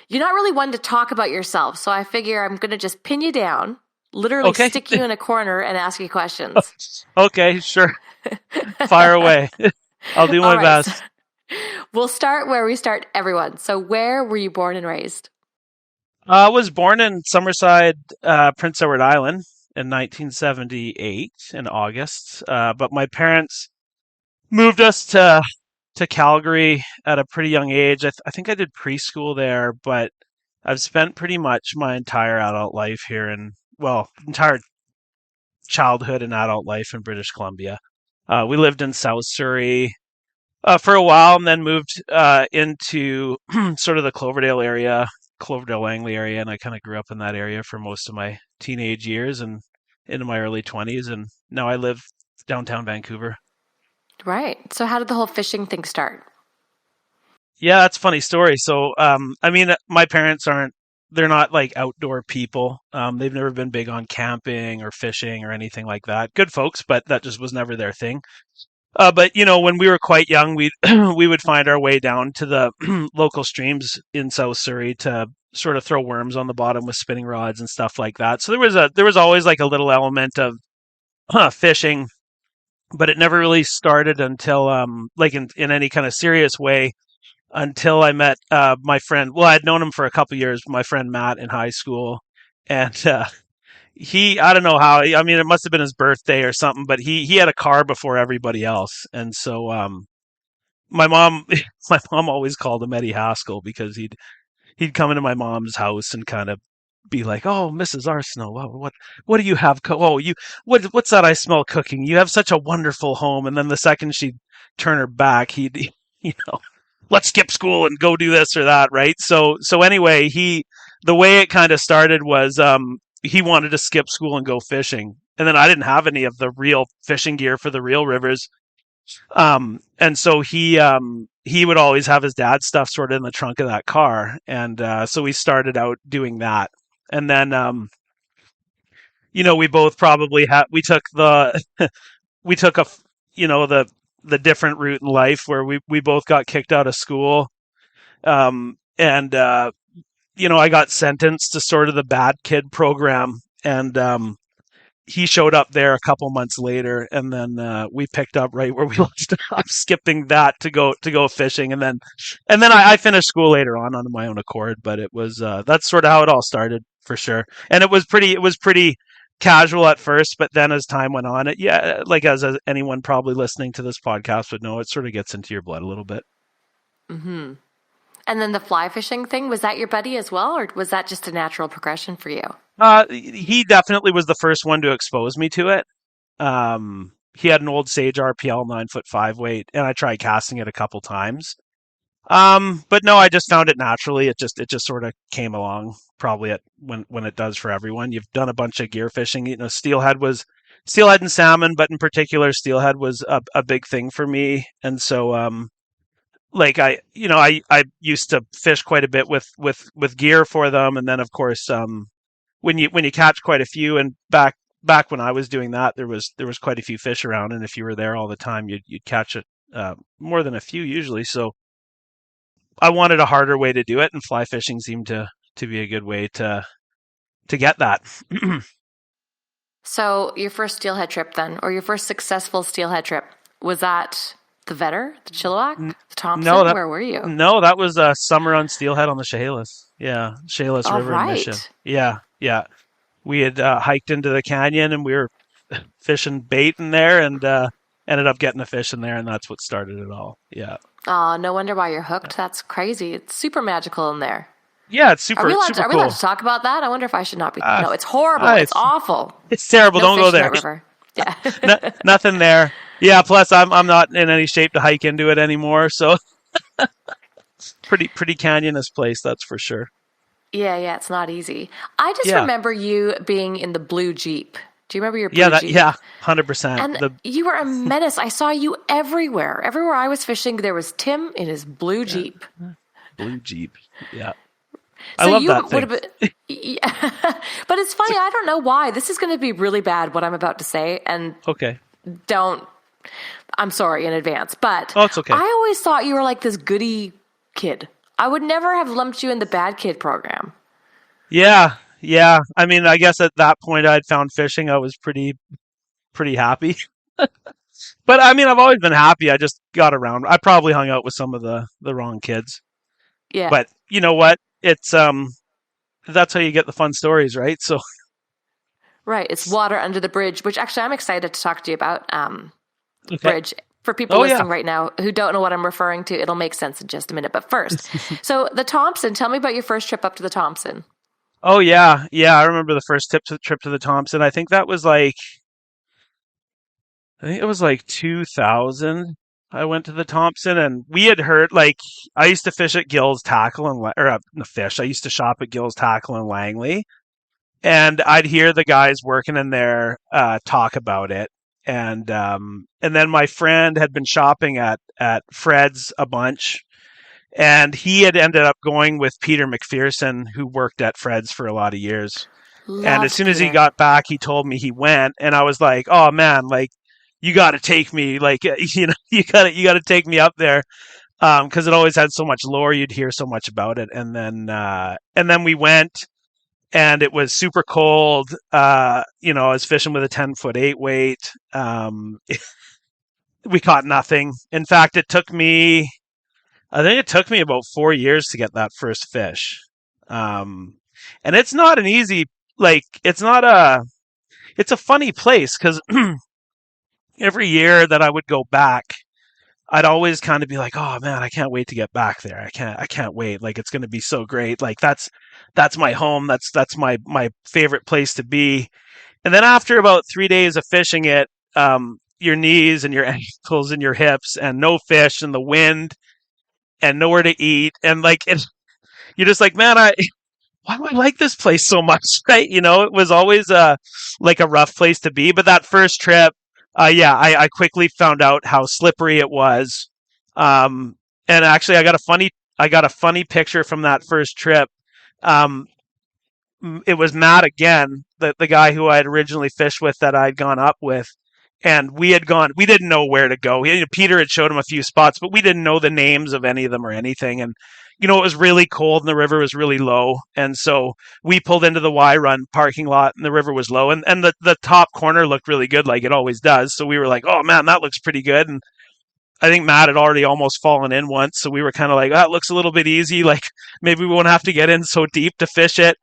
You're not really one to talk about yourself, so I figure I'm going to just pin you down, literally Okay. stick you in a corner and ask you questions. Okay, sure. Fire away. I'll do All my right, so best. we'll start where we start everyone. So where were you born and raised? I was born in Summerside, Prince Edward Island in 1978 in August. But my parents moved us to Calgary at a pretty young age. I think I did preschool there, but I've spent pretty much my entire adult life here entire childhood and adult life in British Columbia. We lived in South Surrey for a while and then moved into sort of the Cloverdale Langley area, and I kind of grew up in that area for most of my teenage years and into my early 20s, and now I live downtown Vancouver. Right. So how did the whole fishing thing start? Yeah, that's a funny story. So, I mean, my parents they're not like outdoor people. They've never been big on camping or fishing or anything like that. Good folks, but that just was never their thing. But when we were quite young, we we would find our way down to the local streams in South Surrey to sort of throw worms on the bottom with spinning rods and stuff like that. So there was always like a little element of fishing, but it never really started until like in any kind of serious way until I met my friend. Well, I'd known him for a couple years, my friend Matt in high school, and I don't know how. I mean, it must have been his birthday or something, but he had a car before everybody else, and so my mom my mom always called him Eddie Haskell because he'd come into my mom's house and kind of be like, "Oh, Mrs. Arsenault, what do you have? What's that I smell cooking? You have such a wonderful home." And then the second she'd turn her back, he'd you know, let's skip school and go do this or that, right? So anyway, the way it kind of started was he wanted to skip school and go fishing. And then I didn't have any of the real fishing gear for the real rivers. And so he would always have his dad's stuff sort of in the trunk of that car. And so we started out doing that. And then we both probably we took the different route in life where we both got kicked out of school. And I got sentenced to sort of the bad kid program, and he showed up there a couple months later, and then we picked up right where we left off, skipping that to go fishing, and then I finished school later on my own accord. But it was that's sort of how it all started for sure, and it was pretty casual at first, but then as time went on, like as anyone probably listening to this podcast would know, it sort of gets into your blood a little bit. Mm-hmm. And then the fly fishing thing, was that your buddy as well, or was that just a natural progression for you? He definitely was the first one to expose me to it. He had an old Sage RPL 9 foot 5 weight, and I tried casting it a couple times. But no, I just found it naturally. It just sort of came along probably when it does for everyone. You've done a bunch of gear fishing. Steelhead and salmon, but in particular steelhead was a big thing for me. And so like I used to fish quite a bit with gear for them, and then of course when you catch quite a few, and back when I was doing that, there was quite a few fish around, and if you were there all the time, you'd catch it more than a few usually. So I wanted a harder way to do it, and fly fishing seemed to be a good way to get that. So your first steelhead trip then, or your first successful steelhead trip, was that the Vetter, the Chilliwack, the No, Thompson? Where were you? that was summer on steelhead on the Chehalis. Yeah, Chehalis All River in Mission. right. Yeah, yeah. We had hiked into the canyon, and we were fishing bait in there, and ended up getting a fish in there, and that's what started it all. Yeah. Oh, no wonder why you're hooked. That's crazy. It's super magical in there. Yeah, it's Are we allowed to, super are we allowed cool. to talk about that? I wonder if I should not be. Uh, No, it's horrible. It's it's awful. it's terrible. No Don't go fish in there. that river. Yeah. Nothing there. Yeah. Plus, I'm not in any shape to hike into it anymore. So pretty canyonous place, that's for sure. Yeah, it's not easy. I just Yeah. remember you being in the blue Jeep. Do you remember your Yeah. blue Jeep? 100%. And you were a menace. I saw you everywhere. Everywhere I was fishing, there was Tim in his blue Yeah, Jeep. blue Jeep. Yeah. I So love you that would thing. have been, yeah. But it's funny. I don't know why. This is going to be really bad, what I'm about to say. And Okay. don't, I'm sorry in advance. But Oh, it's okay. I always thought you were like this goody kid. I would never have lumped you in the bad kid program. Yeah, yeah. I mean, I guess at that point I'd found fishing. I was pretty happy. But I mean, I've always been happy. I just got around. I probably hung out with some of the wrong kids. Yeah. But you know what? It's that's how you get the fun stories, right? So Right. It's water under the bridge, which actually I'm excited to talk to you about. okay. Bridge. For people Oh yeah. listening right now who don't know what I'm referring to, it'll make sense in just a minute. But first, so the Thompson, tell me about your first trip up to the Thompson. Oh yeah. Yeah, I remember the first trip to the Thompson. I think it was like 2000. I went to the Thompson, and we had heard like I used to fish at Gill's Tackle and fish. I used to shop at Gill's Tackle in Langley, and I'd hear the guys working in there talk about it. And then my friend had been shopping at Fred's a bunch, and he had ended up going with Peter McPherson, who worked at Fred's for a lot of years. And as Loved soon as he Peter. got back, he told me he went, and I was like, "Oh man, like you got to take me, like you got to take me up there." Because it always had so much lore, you'd hear so much about it, and then we went, and it was super cold. I was fishing with a 10-foot 8 weight. We caught nothing. In fact, I think it took me about 4 years to get that first fish. And it's not an easy, like, it's a funny place because every year that I would go back, I'd always kind of be like, "Oh man, I can't wait to get back there. I can't wait. Like it's going to be so great. Like that's my home. That's my favorite place to be." And then after about 3 days of fishing it, your knees and your ankles and your hips and no fish and the wind and nowhere to eat and you're just like, man, why do I like this place so much? Right? It was always like a rough place to be. But that first trip, yeah, I quickly found out how slippery it was. And actually, I got a funny picture from that first trip. Um, it was Matt again, the guy who I had originally fished with that I'd gone up with. And we didn't know where to go. Peter had showed him a few spots, but we didn't know the names of any of them or anything. And, it was really cold and the river was really low. And so we pulled into the Y Run parking lot and the river was low. And the top corner looked really good, like it always does. So we were like, oh man, that looks pretty good. And I think Matt had already almost fallen in once. So we were kind of like, it looks a little bit easy. Like maybe we won't have to get in so deep to fish it.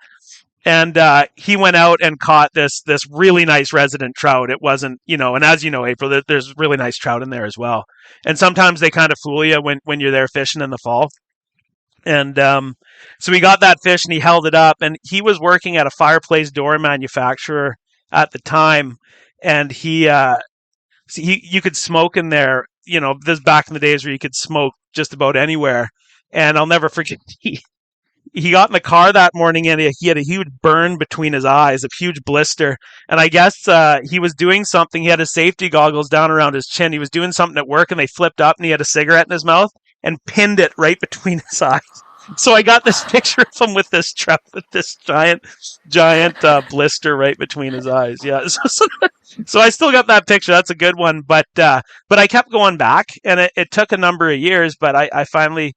And he went out and caught this really nice resident trout. It wasn't, and as you know, April, there's really nice trout in there as well. And sometimes they kind of fool you when you're there fishing in the fall. And so we got that fish and he held it up. And he was working at a fireplace door manufacturer at the time. And you could smoke in there. This back in the days where you could smoke just about anywhere. And I'll never forget. He got in the car that morning and he had a huge burn between his eyes, a huge blister. And I guess he was doing something. He had his safety goggles down around his chin. He was doing something at work and they flipped up and he had a cigarette in his mouth and pinned it right between his eyes. So I got this picture of him with this giant blister right between his eyes. Yeah. So I still got that picture. That's a good one. But I kept going back and it took a number of years, but I finally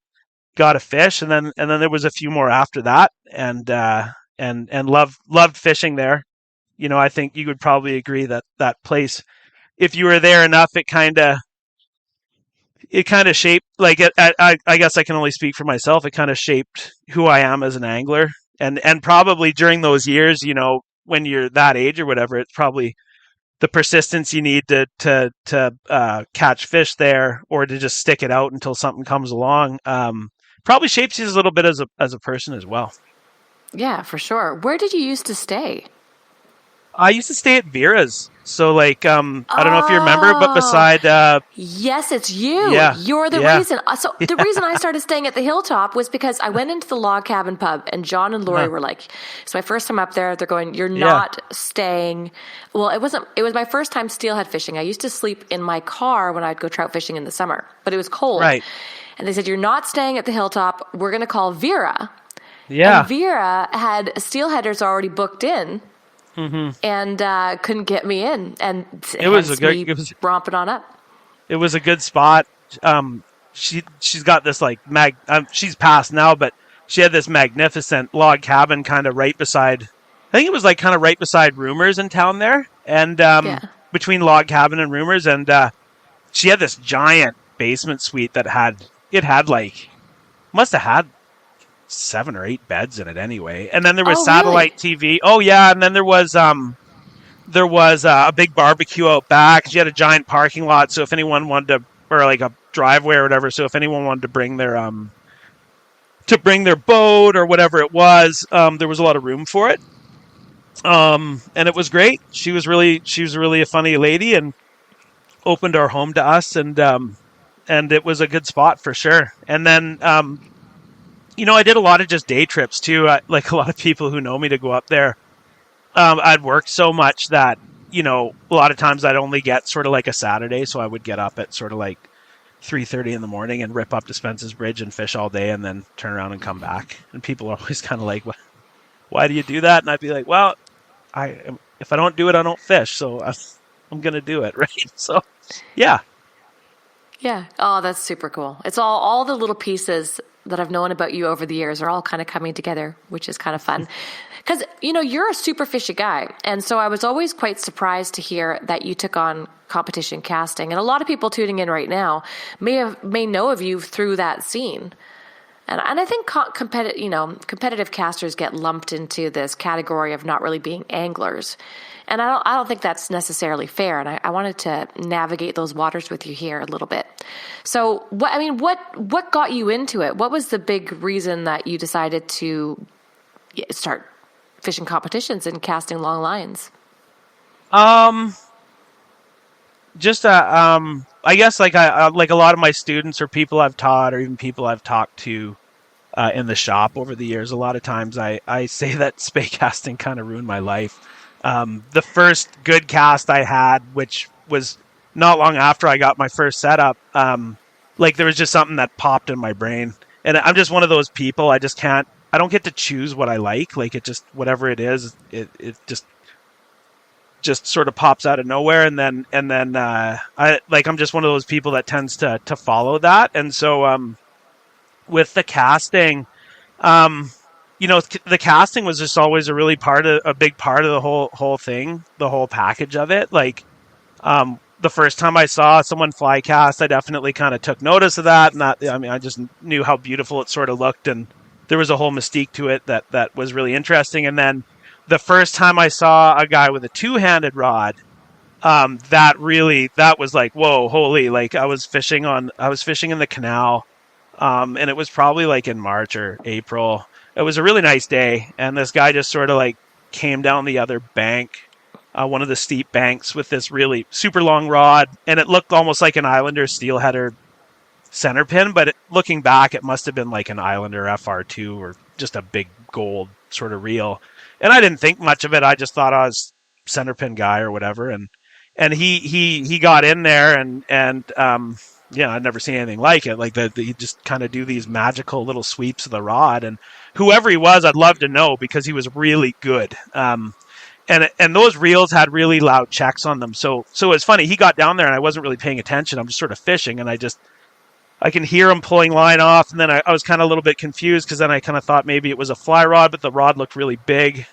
got a fish, and then there was a few more after that, and loved fishing there. I think you would probably agree that place, if you were there enough, it kind of shaped, like I guess I can only speak for myself. It kind of shaped who I am as an angler, and probably during those years, when you're that age or whatever, it's probably the persistence you need to catch fish there, or to just stick it out until something comes along. Probably shapes you a little bit as a person as well. Yeah, for sure. Where did you used to stay? I used to stay at Vera's. So I don't know if you remember, but beside Yes, it's you. yeah, You're the yeah, reason. So the reason I started staying at the Hilltop was because I went into the log cabin pub and John and Lori were like, it's my first time up there. They're going, you're not staying. Well, it was my first time steelhead fishing. I used to sleep in my car when I'd go trout fishing in the summer, but it was cold. right, And they said, you're not staying at the Hilltop. We're going to call Vera. yeah. And Vera had steelheaders already booked in. Mm-hmm. And couldn't get me in, and It was romping on up. It was a good spot. she's got this like she's passed now, but she had this magnificent log cabin kind of right beside. I think it was like kind of right beside Rumors in town there, and Yeah. between log cabin and Rumors, and she had this giant basement suite that had like must have had 7 or 8 beds in it anyway. And then there was Oh, really? satellite TV. Oh yeah, and then there was a big barbecue out back. She had a giant parking lot, so if anyone wanted to, or like a driveway or whatever, so if anyone wanted to bring their boat or whatever it was, there was a lot of room for it. And it was great. She was really a funny lady and opened our home to us, and it was a good spot for sure. And then I did a lot of just day trips too. Like a lot of people who know me to go up there. I'd worked so much that, a lot of times I'd only get sort of like a Saturday. So I would get up at sort of like 3:30 in the morning and rip up to Spence's Bridge and fish all day and then turn around and come back. And people are always kind of like, why do you do that? And I'd be like, well, if I don't do it, I don't fish. So I'm going to do it. Right. So, yeah. Yeah. Oh, that's super cool. It's all the little pieces that I've known about you over the years are all kind of coming together, which is kind of fun. Because, you're a super fishy guy. And so I was always quite surprised to hear that you took on competition casting. And a lot of people tuning in right now may know of you through that scene. And I think competitive casters get lumped into this category of not really being anglers. And I don't think that's necessarily fair. And I wanted to navigate those waters with you here a little bit. So what got you into it? What was the big reason that you decided to start fishing competitions and casting long lines? Just I guess like like a lot of my students or people I've taught or even people I've talked to in the shop over the years, a lot of times I say that spey casting kind of ruined my life. The first good cast I had, which was not long after I got my first setup, like there was just something that popped in my brain. And I'm just one of those people, I don't get to choose what I like. Like it just, whatever it is, it just sort of pops out of nowhere. And then I'm just one of those people that tends to follow that. And so, with the casting, the casting was just always a big part of the whole thing, the whole package of it. Like, the first time I saw someone fly cast, I definitely kind of took notice of that. And I just knew how beautiful it sort of looked. And there was a whole mystique to it that was really interesting. And then the first time I saw a guy with a 2-handed rod, that was like, whoa, holy, like I was fishing in the canal. And it was probably like in March or April. It was a really nice day. And this guy just sort of like came down the other bank, one of the steep banks with this really super long rod. And it looked almost like an Islander steelheader center pin. But looking back, it must have been like an Islander FR2 or just a big gold sort of reel. And I didn't think much of it. I just thought I was center pin guy or whatever. And he got in there and I'd never seen anything like it. Like you just kind of do these magical little sweeps of the rod, and whoever he was, I'd love to know because he was really good. And those reels had really loud checks on them. So it's funny. He got down there and I wasn't really paying attention. I'm just sort of fishing, and I can hear him pulling line off. And then I was kind of a little bit confused because then I kind of thought maybe it was a fly rod, but the rod looked really big.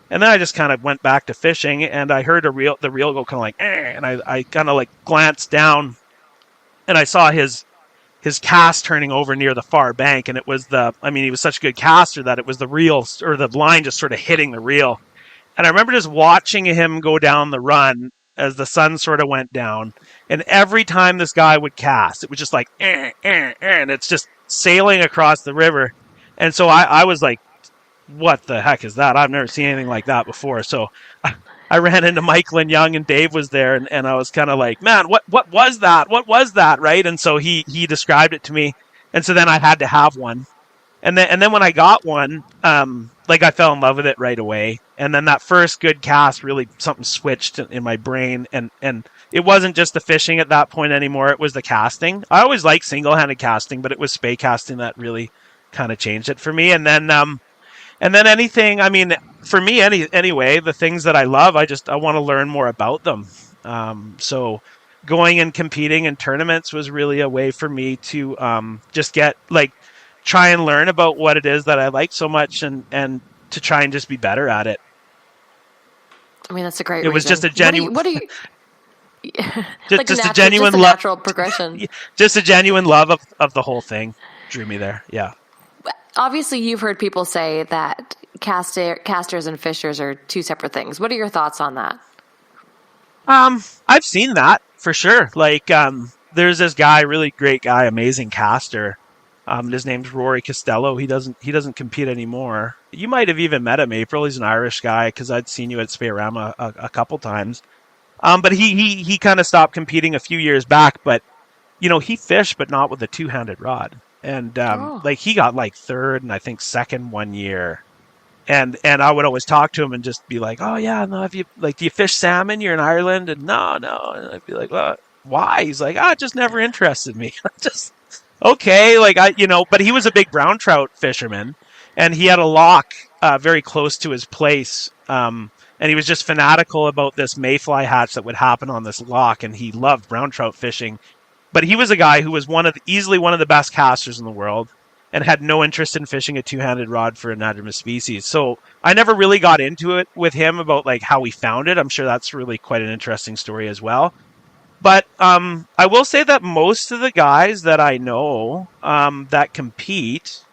And then I just kind of went back to fishing, and I heard the reel go kind of like, and I kind of like glanced down. And I saw his cast turning over near the far bank, and it was he was such a good caster that it was the reel or the line just sort of hitting the reel. And I remember just watching him go down the run as the sun sort of went down. And every time this guy would cast, it was just like, and it's just sailing across the river. And so I was like, what the heck is that? I've never seen anything like that before. So I ran into Michael and Young, and Dave was there, and I was kind of like, man, what was that? What was that? Right. And so he described it to me. And so then I had to have one. And then when I got one, I fell in love with it right away. And then that first good cast, really something switched in my brain. And it wasn't just the fishing at that point anymore. It was the casting. I always liked single-handed casting, but it was spey casting that really kind of changed it for me. And then anything, for me anyway, the things that I love, I want to learn more about them. So going and competing in tournaments was really a way for me to just get try and learn about what it is that I like so much and to try and just be better at it. I mean, that's a great It was reason. just a genuine, What do you just a genuine just a love, natural progression. just a genuine love of the whole thing drew me there. Yeah. Obviously, you've heard people say that casters and fishers are two separate things. What are your thoughts on that? I've seen that for sure. There's this guy, really great guy, amazing caster. His name's Rory Costello. He doesn't compete anymore. You might have even met him, April. He's an Irish guy because I'd seen you at Spey-o-Rama a couple times. But he kind of stopped competing a few years back. But he fished, but not with a two-handed rod. And he got third and I think second one year. And I would always talk to him and just be like, oh yeah, no, have you do you fish salmon? You're in Ireland? And no. And I'd be like, well, why? He's like, it just never interested me. Just okay, but he was a big brown trout fisherman, and he had a lock very close to his place, and he was just fanatical about this mayfly hatch that would happen on this lock, and he loved brown trout fishing. But he was a guy who was easily one of the best casters in the world, and had no interest in fishing a two-handed rod for anadromous species. So I never really got into it with him about how he found it. I'm sure that's really quite an interesting story as well. But I will say that most of the guys that I know that compete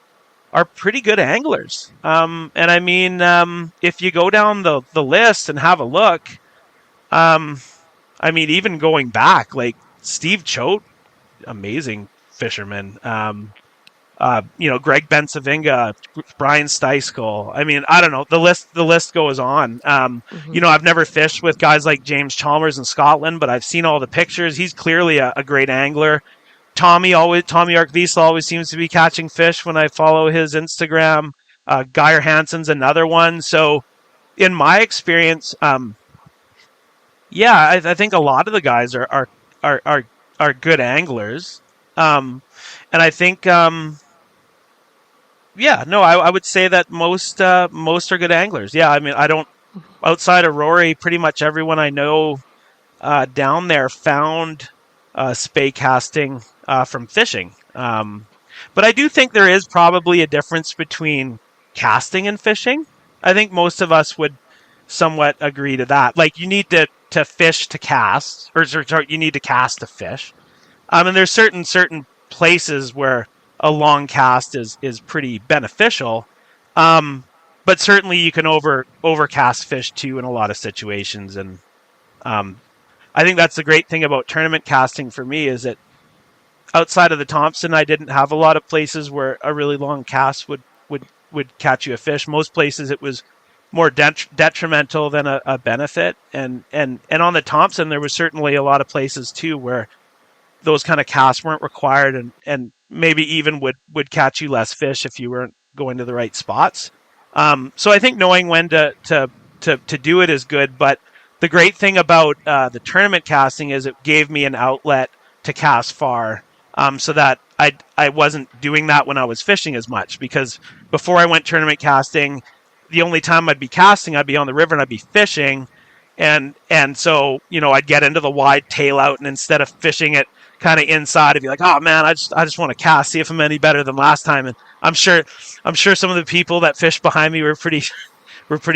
are pretty good anglers. And I mean, if you go down the list and have a look, I mean, even going back, Steve Choate, amazing fisherman. Greg Bensavinga, Brian Steiskell. I mean, I don't know. The list goes on. I've never fished with guys like James Chalmers in Scotland, but I've seen all the pictures. He's clearly a great angler. Tommy Arkvisa always seems to be catching fish when I follow his Instagram. Geir Hansen's another one. So in my experience, I think a lot of the guys are good anglers. And I think, I would say that most are good anglers. Yeah, I mean, outside of Rory, pretty much everyone I know down there found spey casting from fishing. But I do think there is probably a difference between casting and fishing. I think most of us would somewhat agree to that. You need to fish to cast, or you need to cast to fish. And there's certain places where a long cast is pretty beneficial. But certainly you can overcast fish too in a lot of situations. And I think that's the great thing about tournament casting for me, is that outside of the Thompson, I didn't have a lot of places where a really long cast would catch you a fish. Most places it was more detrimental than a benefit. And on the Thompson, there was certainly a lot of places too where those kind of casts weren't required and maybe even would catch you less fish if you weren't going to the right spots. So I think knowing when to do it is good. But the great thing about the tournament casting is it gave me an outlet to cast far, so that I wasn't doing that when I was fishing as much. Because before I went tournament casting, the only time I'd be casting, I'd be on the river and I'd be fishing. And so, I'd get into the wide tail out, and instead of fishing it kind of inside, I'd be like, oh man, I just want to cast, see if I'm any better than last time. And I'm sure some of the people that fished behind me were pretty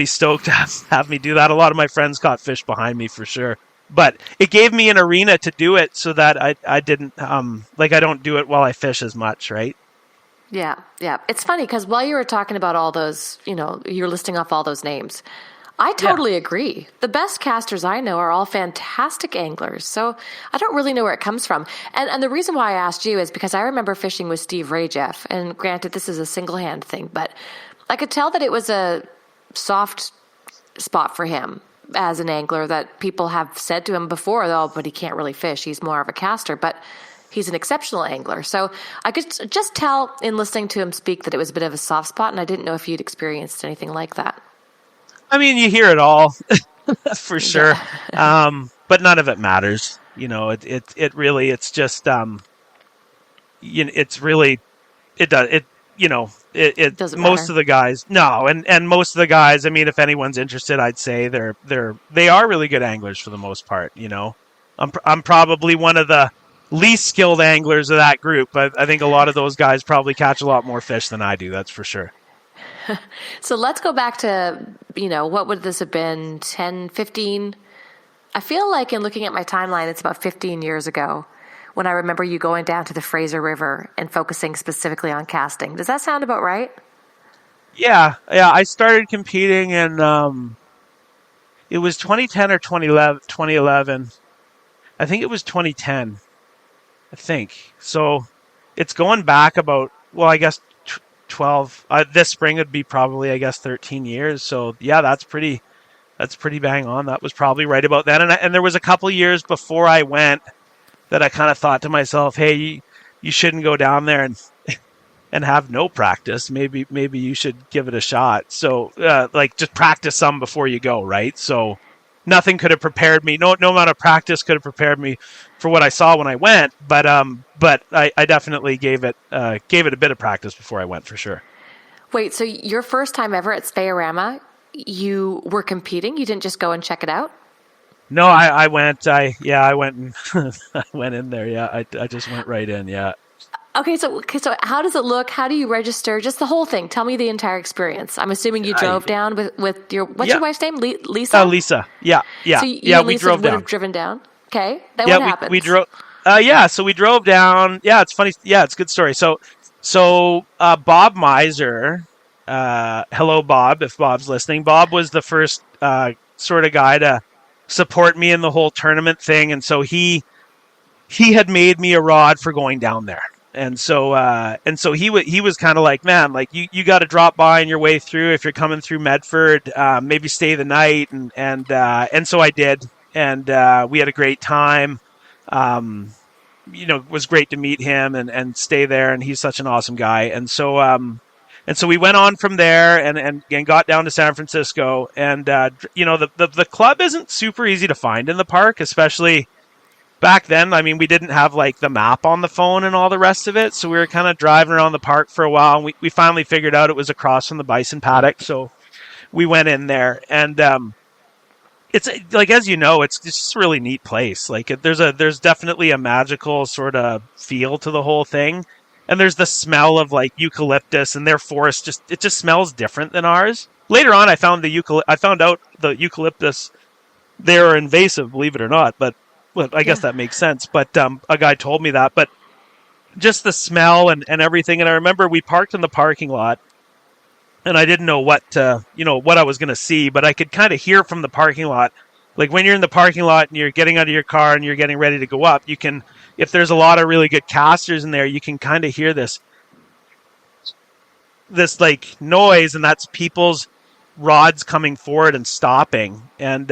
stoked to have me do that. A lot of my friends caught fish behind me for sure. But it gave me an arena to do it so that I didn't, I don't do it while I fish as much, right? Yeah. It's funny because while you were talking about all those, you're listing off all those names, I totally agree. The best casters I know are all fantastic anglers. So I don't really know where it comes from. And the reason why I asked you is because I remember fishing with Steve Rajeff. And granted, this is a single hand thing, but I could tell that it was a soft spot for him as an angler, that people have said to him before, oh, but he can't really fish. He's more of a caster, but he's an exceptional angler. So I could just tell in listening to him speak that it was a bit of a soft spot. And I didn't know if you'd experienced anything like that. I mean, you hear it all for sure. Yeah. But none of it matters. It really, it's just, it's really, it does, it doesn't most matter. of the guys, no. And most of the guys, I mean, if anyone's interested, I'd say they are really good anglers for the most part, I'm probably one of the least skilled anglers of that group. I think a lot of those guys probably catch a lot more fish than I do. That's for sure. So let's go back to, what would this have been, 10, 15? I feel like in looking at my timeline, it's about 15 years ago when I remember you going down to the Fraser River and focusing specifically on casting. Does that sound about right? Yeah. I started competing in, it was 2010 or 2011. I think it was 2010. I think. So it's going back about, well, I guess 12. This spring would be probably, I guess, 13 years. So yeah, that's pretty bang on. That was probably right about then. And there was a couple years before I went that I kind of thought to myself, hey, you shouldn't go down there and have no practice. Maybe you should give it a shot. So just practice some before you go, right? So nothing could have prepared me. No amount of practice could have prepared me for what I saw when I went. But I definitely gave it a bit of practice before I went, for sure. Wait, so your first time ever at Spey-o-Rama, you were competing? You didn't just go and check it out? No, I went. I went and I went in there. Yeah, I just went right in. Yeah. Okay, so how does it look? How do you register? Just the whole thing. Tell me the entire experience. I'm assuming you drove down with your your wife's name? Lisa? Lisa. Yeah. So you and Lisa would have driven down. Okay. Then what happened? We drove. So we drove down. Yeah, it's funny. Yeah, it's a good story. So Bob Miser. Hello, Bob. If Bob's listening, Bob was the first sort of guy to support me in the whole tournament thing, and so he had made me a rod for going down there. And so he was kind of like, man, like you got to drop by on your way through if you're coming through Medford, maybe stay the night, and so I did, and we had a great time. It was great to meet him and stay there, and he's such an awesome guy. And so we went on from there and got down to San Francisco, and the club isn't super easy to find in the park, especially back then. I mean, we didn't have like the map on the phone and all the rest of it. So we were kind of driving around the park for a while, and we finally figured out it was across from the bison paddock. So we went in there, and it's like, as you know, it's just a really neat place. Like there's definitely a magical sort of feel to the whole thing. And there's the smell of like eucalyptus, and their forest just smells different than ours. Later on, I found out the eucalyptus, they're invasive, believe it or not, but well, I guess that makes sense. But a guy told me that. But just the smell and everything. And I remember we parked in the parking lot, and I didn't know what I was going to see, but I could kind of hear from the parking lot. Like when you're in the parking lot and you're getting out of your car and you're getting ready to go up, you can, if there's a lot of really good casters in there, you can kind of hear this like noise, and that's people's rods coming forward and stopping. And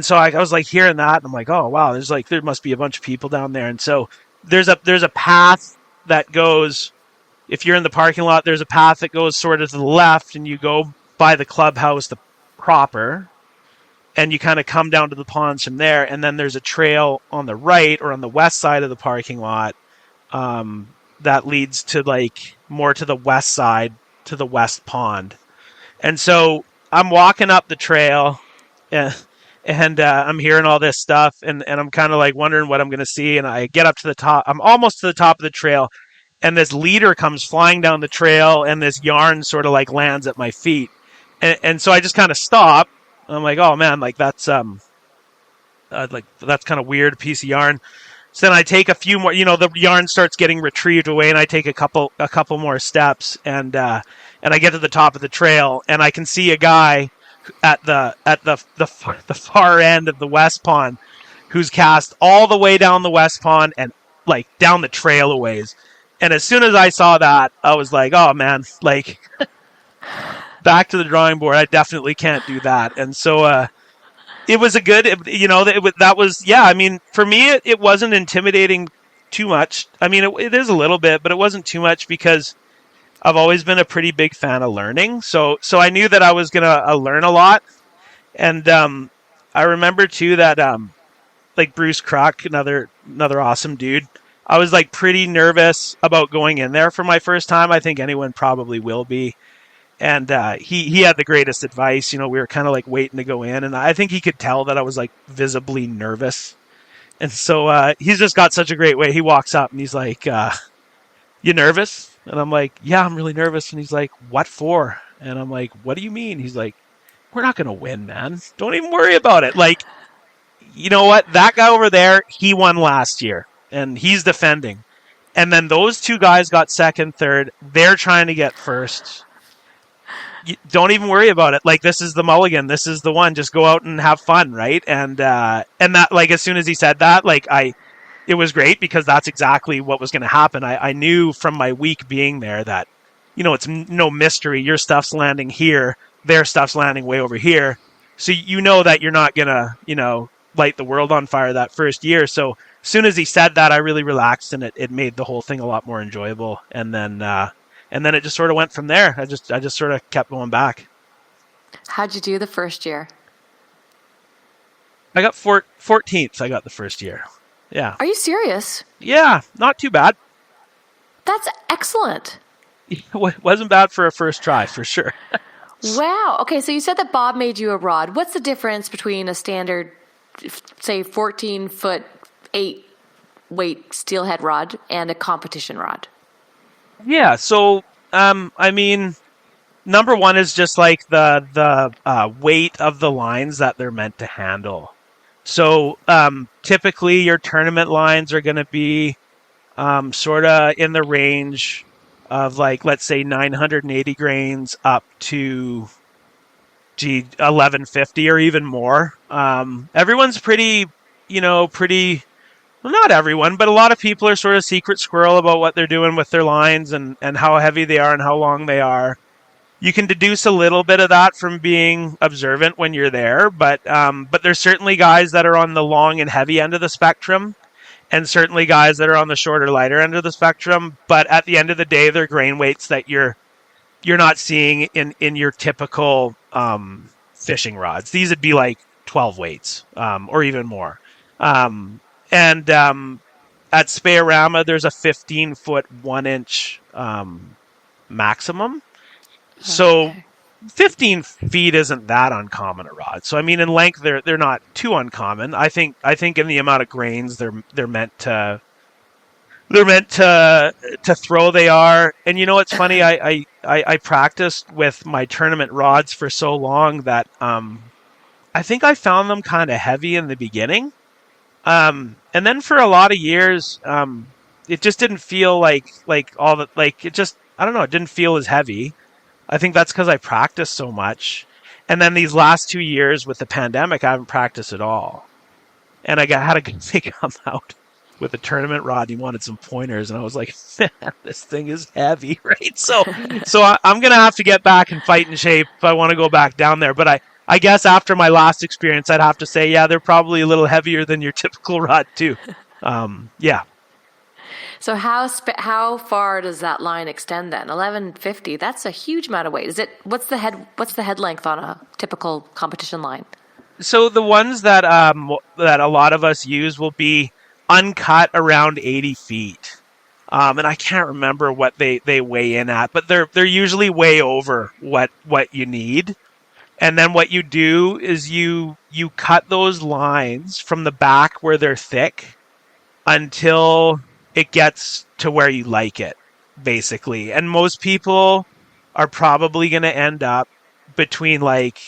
so I was like hearing that, and I'm like, oh wow, there must be a bunch of people down there. And so there's a path that goes, if you're in the parking lot, there's a path that goes sort of to the left, and you go by the clubhouse, the proper, and you kind of come down to the ponds from there. And then there's a trail on the right or on the west side of the parking lot that leads to like more to the west side, to the west pond. And so I'm walking up the trail, and I'm hearing all this stuff, and I'm kind of like wondering what I'm going to see. And I get up to the top. I'm almost to the top of the trail, and this leader comes flying down the trail, and this yarn sort of like lands at my feet. And so I just kind of stop. I'm like, oh man, like that's kind of weird, piece of yarn. So then I take a few more, the yarn starts getting retrieved away, and I take a couple more steps, and I get to the top of the trail, and I can see a guy at the far end of the west pond who's cast all the way down the west pond and like down the trail a ways. And as soon as I saw that, I was like, oh man, like back to the drawing board. I definitely can't do that. And so it was a good, that was, yeah, I mean, for me, it wasn't intimidating too much. I mean, it is a little bit, but it wasn't too much because I've always been a pretty big fan of learning. So I knew that I was going to learn a lot. And I remember too that like Bruce Crock, another awesome dude, I was like pretty nervous about going in there for my first time. I think anyone probably will be. And he had the greatest advice. We were kind of like waiting to go in, and I think he could tell that I was like visibly nervous. And so he's just got such a great way. He walks up and he's like, you nervous? And I'm like, yeah, I'm really nervous. And he's like, what for? And I'm like, what do you mean? He's like, we're not going to win, man. Don't even worry about it. Like, you know what? That guy over there, he won last year and he's defending. And then those two guys got second, third. They're trying to get first. Don't even worry about it. Like, this is the mulligan. This is the one. Just go out and have fun, right? And that, like, as soon as he said that, like, it was great because that's exactly what was going to happen. I knew from my week being there that, you know, it's no mystery. Your stuff's landing here. Their stuff's landing way over here. So you know that you're not going to, you know, light the world on fire that first year. So as soon as he said that, I really relaxed and it made the whole thing a lot more enjoyable. And then it just sort of went from there. I just sort of kept going back. How'd you do the first year? I got 14th. I got the first year. Yeah. Are you serious? Yeah, not too bad. That's excellent. It wasn't bad for a first try, for sure. Wow. Okay, so you said that Bob made you a rod. What's the difference between a standard, say, 14-foot, 8-weight steelhead rod and a competition rod? Yeah, so, I mean, number one is just like the weight of the lines that they're meant to handle. So typically your tournament lines are going to be sort of in the range of, like, let's say 980 grains up to 1150 or even more. Everyone's pretty, well, not everyone, but a lot of people are sort of secret squirrel about what they're doing with their lines and how heavy they are and how long they are. You can deduce a little bit of that from being observant when you're there, but there's certainly guys that are on the long and heavy end of the spectrum, and certainly guys that are on the shorter, lighter end of the spectrum. But at the end of the day, they're grain weights that you're not seeing in your typical fishing rods. These would be like 12 weights or even more. And at Spey-o-Rama, there's a 15-foot, 1-inch maximum. So 15 feet isn't that uncommon a rod. So I mean, in length, they're not too uncommon. I think in the amount of grains they're meant to throw, they are. And you know what's funny? I practiced with my tournament rods for so long that I think I found them kind of heavy in the beginning. And then for a lot of years, it just didn't feel like all that, like, it just, I don't know, it didn't feel as heavy. I think that's because I practiced so much. And then these last 2 years with the pandemic, I haven't practiced at all. And I had a good thing come out with a tournament rod. He wanted some pointers. And I was like, man, this thing is heavy, right? So I'm going to have to get back and fight in shape if I want to go back down there. But I guess after my last experience, I'd have to say, yeah, they're probably a little heavier than your typical rod too. Yeah. So how far does that line extend then? 1150. That's a huge amount of weight. What's the head length on a typical competition line? So the ones that a lot of us use will be uncut around 80 feet. And I can't remember what they weigh in at, but they're usually way over what you need. And then what you do is you cut those lines from the back where they're thick until it gets to where you like it, basically. And most people are probably going to end up between like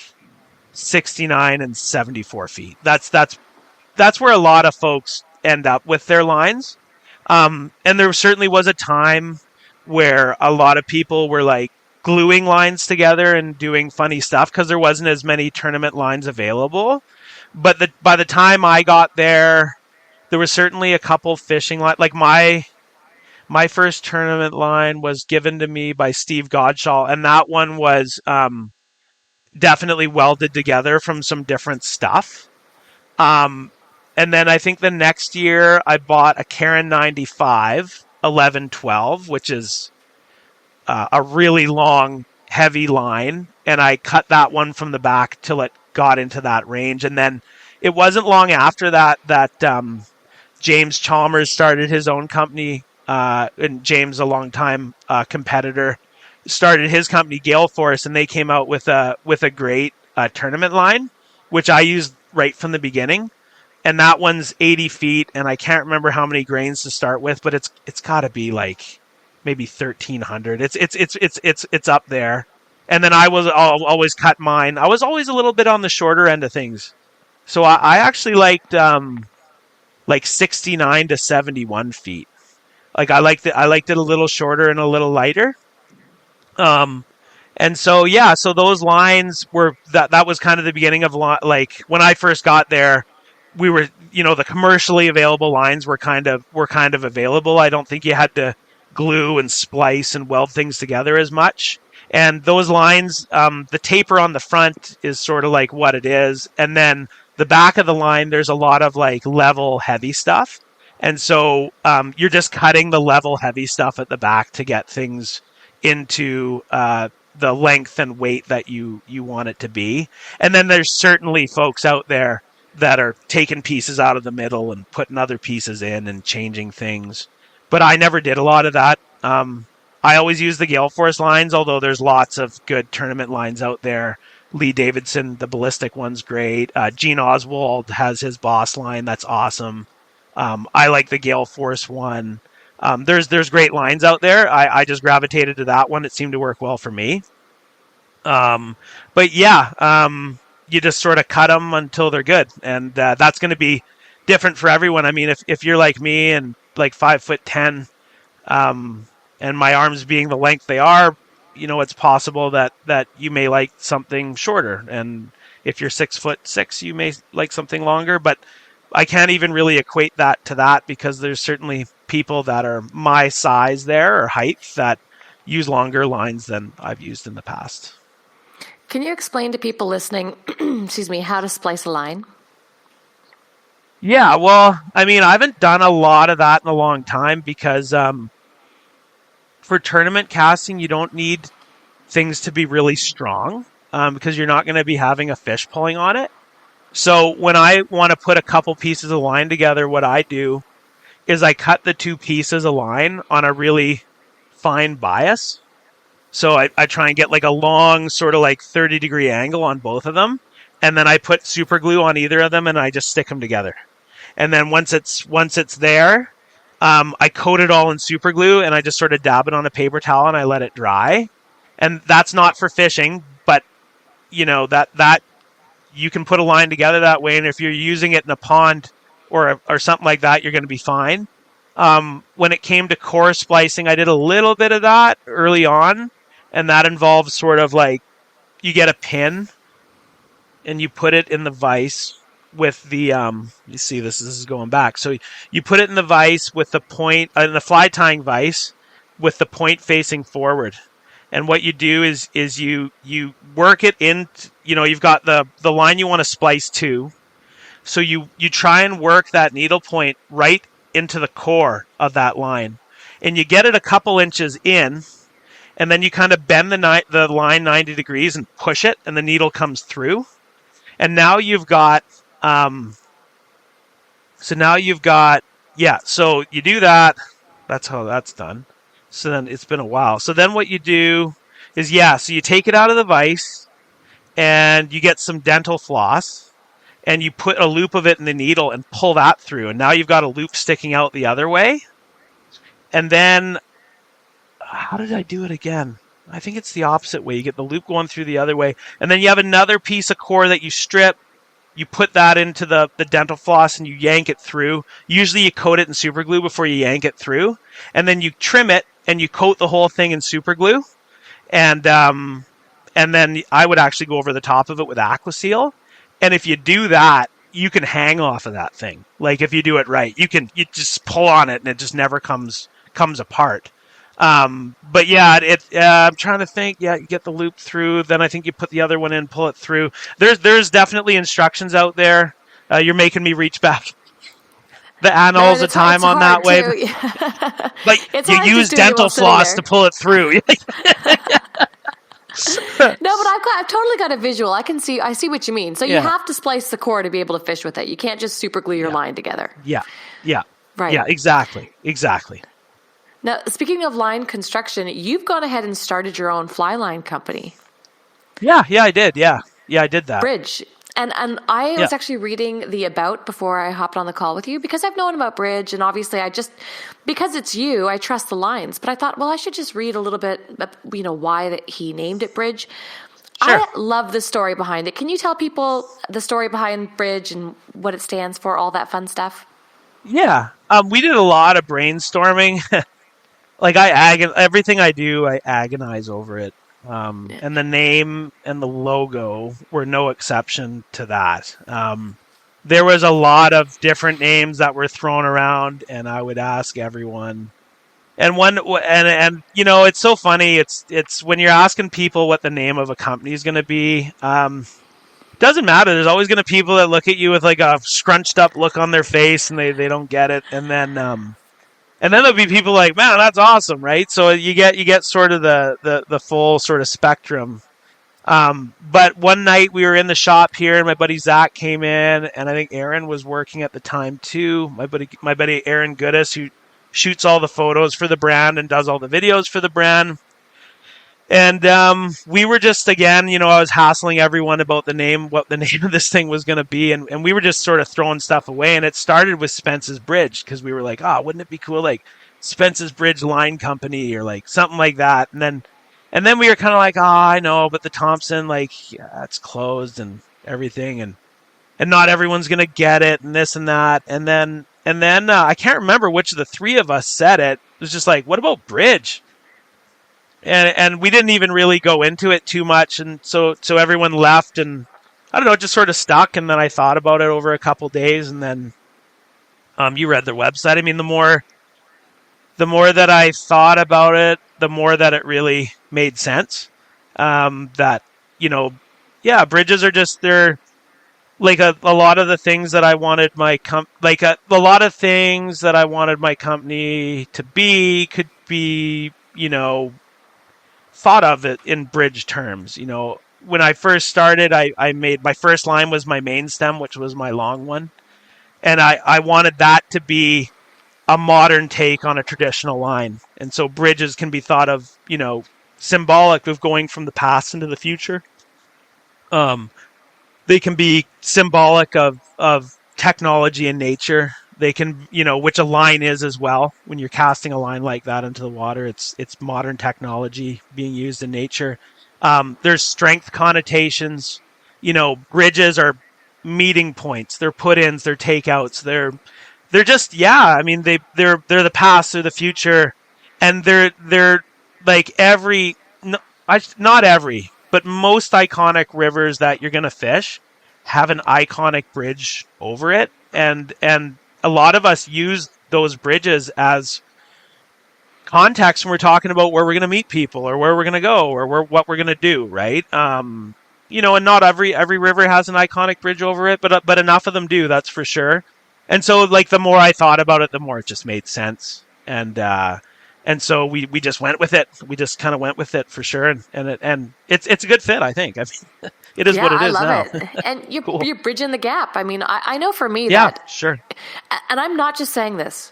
69 and 74 feet. That's where a lot of folks end up with their lines. And there certainly was a time where a lot of people were like gluing lines together and doing funny stuff because there wasn't as many tournament lines available. But by the time I got there, there was certainly a couple fishing lines. Like my first tournament line was given to me by Steve Godshall, and that one was definitely welded together from some different stuff. And then I think the next year I bought a Karen 95 1112, which is a really long, heavy line, and I cut that one from the back till it got into that range. And then it wasn't long after that James Chalmers started his own company, and James, a longtime competitor, started his company Gale Force, and they came out with a great tournament line, which I used right from the beginning. and that one's 80 feet, and I can't remember how many grains to start with, but it's got to be like maybe 1,300. It's up there. And then I'll always cut mine. I was always a little bit on the shorter end of things, so I actually liked like 69 to 71 feet. Like I liked it a little shorter and a little lighter. Um, and so yeah, so those lines were that was kind of the beginning of like when I first got there, we were the commercially available lines were kind of available. I don't think you had to glue and splice and weld things together as much. And those lines, the taper on the front is sort of like what it is, and then the back of the line, there's a lot of like level heavy stuff. And so you're just cutting the level heavy stuff at the back to get things into the length and weight that you want it to be. And then there's certainly folks out there that are taking pieces out of the middle and putting other pieces in and changing things. But I never did a lot of that. I always use the Gale Force lines, although there's lots of good tournament lines out there. Lee Davidson, the ballistic one's great. Gene Oswald has his Boss line. That's awesome. I like the Gale Force one. There's great lines out there. I just gravitated to that one. It seemed to work well for me. But yeah, you just sort of cut them until they're good. And that's going to be different for everyone. I mean, if you're like me and like 5'10", and my arms being the length they are, it's possible that you may like something shorter. And if you're 6'6", you may like something longer. But I can't even really equate that to that, because there's certainly people that are my size there or height that use longer lines than I've used in the past. Can you explain to people listening, excuse me, how to splice a line? Yeah, well, I mean, I haven't done a lot of that in a long time, because for tournament casting, you don't need things to be really strong, because you're not going to be having a fish pulling on it. So when I want to put a couple pieces of line together, what I do is I cut the two pieces of line on a really fine bias. So I try and get like a long sort of like 30-degree angle on both of them. And then I put super glue on either of them, and I just stick them together. And then once it's there, I coat it all in super glue, and I just sort of dab it on a paper towel and I let it dry. And that's not for fishing, but that you can put a line together that way. And if you're using it in a pond or something like that, you're going to be fine. When it came to core splicing, I did a little bit of that early on, and that involves sort of like you get a pin and you put it in the vise with the you see this is going back. So you put it in the vise with the point in the fly tying vise with the point facing forward. And what you do is you work it in, you've got the line you want to splice to. So you try and work that needle point right into the core of that line. And you get it a couple inches in, and then you kind of bend the line 90 degrees and push it, and the needle comes through. And now you've got, so you do that. That's how that's done. So then it's been a while. So then what you do is, so you take it out of the vise and you get some dental floss and you put a loop of it in the needle and pull that through. And now you've got a loop sticking out the other way. And then, how did I do it again? I think it's the opposite way. You get the loop going through the other way. And then you have another piece of core that you strip. You put that into the dental floss and you yank it through. Usually you coat it in super glue before you yank it through. And then you trim it and you coat the whole thing in super glue. And then I would actually go over the top of it with Aquaseal. And if you do that, you can hang off of that thing. Like if you do it right, you just pull on it and it just never comes apart. But yeah, I'm trying to think. Yeah, you get the loop through. Then I think you put the other one in, pull it through. There's definitely instructions out there. You're making me reach back the annals of time on that way. Like you use dental floss to pull it through. No, but I've totally got a visual. I see what you mean. So you have to splice the core to be able to fish with it. You can't just super glue your line together. Yeah. Right. Yeah, exactly. Now, speaking of line construction, you've gone ahead and started your own fly line company. Yeah, I did. Yeah, I did that. Bridge. And I was actually reading the about before I hopped on the call with you because I've known about bridge, and obviously because it's you, I trust the lines. But I thought, well, I should just read a little bit, why that he named it bridge. Sure. I love the story behind it. Can you tell people the story behind bridge and what it stands for, all that fun stuff? Yeah. We did a lot of brainstorming. Like everything I do, I agonize over it. And the name and the logo were no exception to that. There was a lot of different names that were thrown around, and I would ask everyone. And it's so funny. It's when you're asking people what the name of a company is going to be. Doesn't matter. There's always going to be people that look at you with like a scrunched up look on their face, and they don't get it. And then there'll be people like, man, that's awesome, right? So you get sort of the full sort of spectrum. But one night we were in the shop here, and my buddy Zach came in, and I think Aaron was working at the time too. My buddy Aaron Goodis, who shoots all the photos for the brand and does all the videos for the brand. And we were just, again, I was hassling everyone about what the name of this thing was going to be. And we were just sort of throwing stuff away. And it started with Spence's Bridge because we were like, wouldn't it be cool? Like Spence's Bridge Line Company or like something like that. And then we were kind of like, I know, but the Thompson, it's closed and everything. And not everyone's going to get it and this and that. And then I can't remember which of the three of us said it. It was just like, what about Bridge? And we didn't even really go into it too much, and so everyone left, and I don't know, it just sort of stuck. And then I thought about it over a couple days, and then you read their website. I mean, the more that I thought about it, the more that it really made sense. That bridges are just they're like a lot of the things that I wanted my a lot of things that I wanted my company to be could be thought of it in bridge terms. When I first started, I made my first line was my main stem, which was my long one. And I wanted that to be a modern take on a traditional line. And so bridges can be thought of, symbolic of going from the past into the future. They can be symbolic of technology and nature. They can, which a line is as well. When you're casting a line like that into the water, it's modern technology being used in nature. There's strength connotations. Bridges are meeting points. They're put-ins. They're takeouts. They're just I mean they're the past. They're the future, and they're like not every, but most iconic rivers that you're gonna fish have an iconic bridge over it, and a lot of us use those bridges as context when we're talking about where we're going to meet people or where we're going to go or what we're going to do, right? And not every river has an iconic bridge over it, but enough of them do, that's for sure. And so, the more I thought about it, the more it just made sense. And so we just went with it. We just kind of went with it for sure. And it's a good fit, I think. I mean, it is what it is now. I love it. And you're, Cool. You're bridging the gap. I mean, I know for me that... sure. And I'm not just saying this.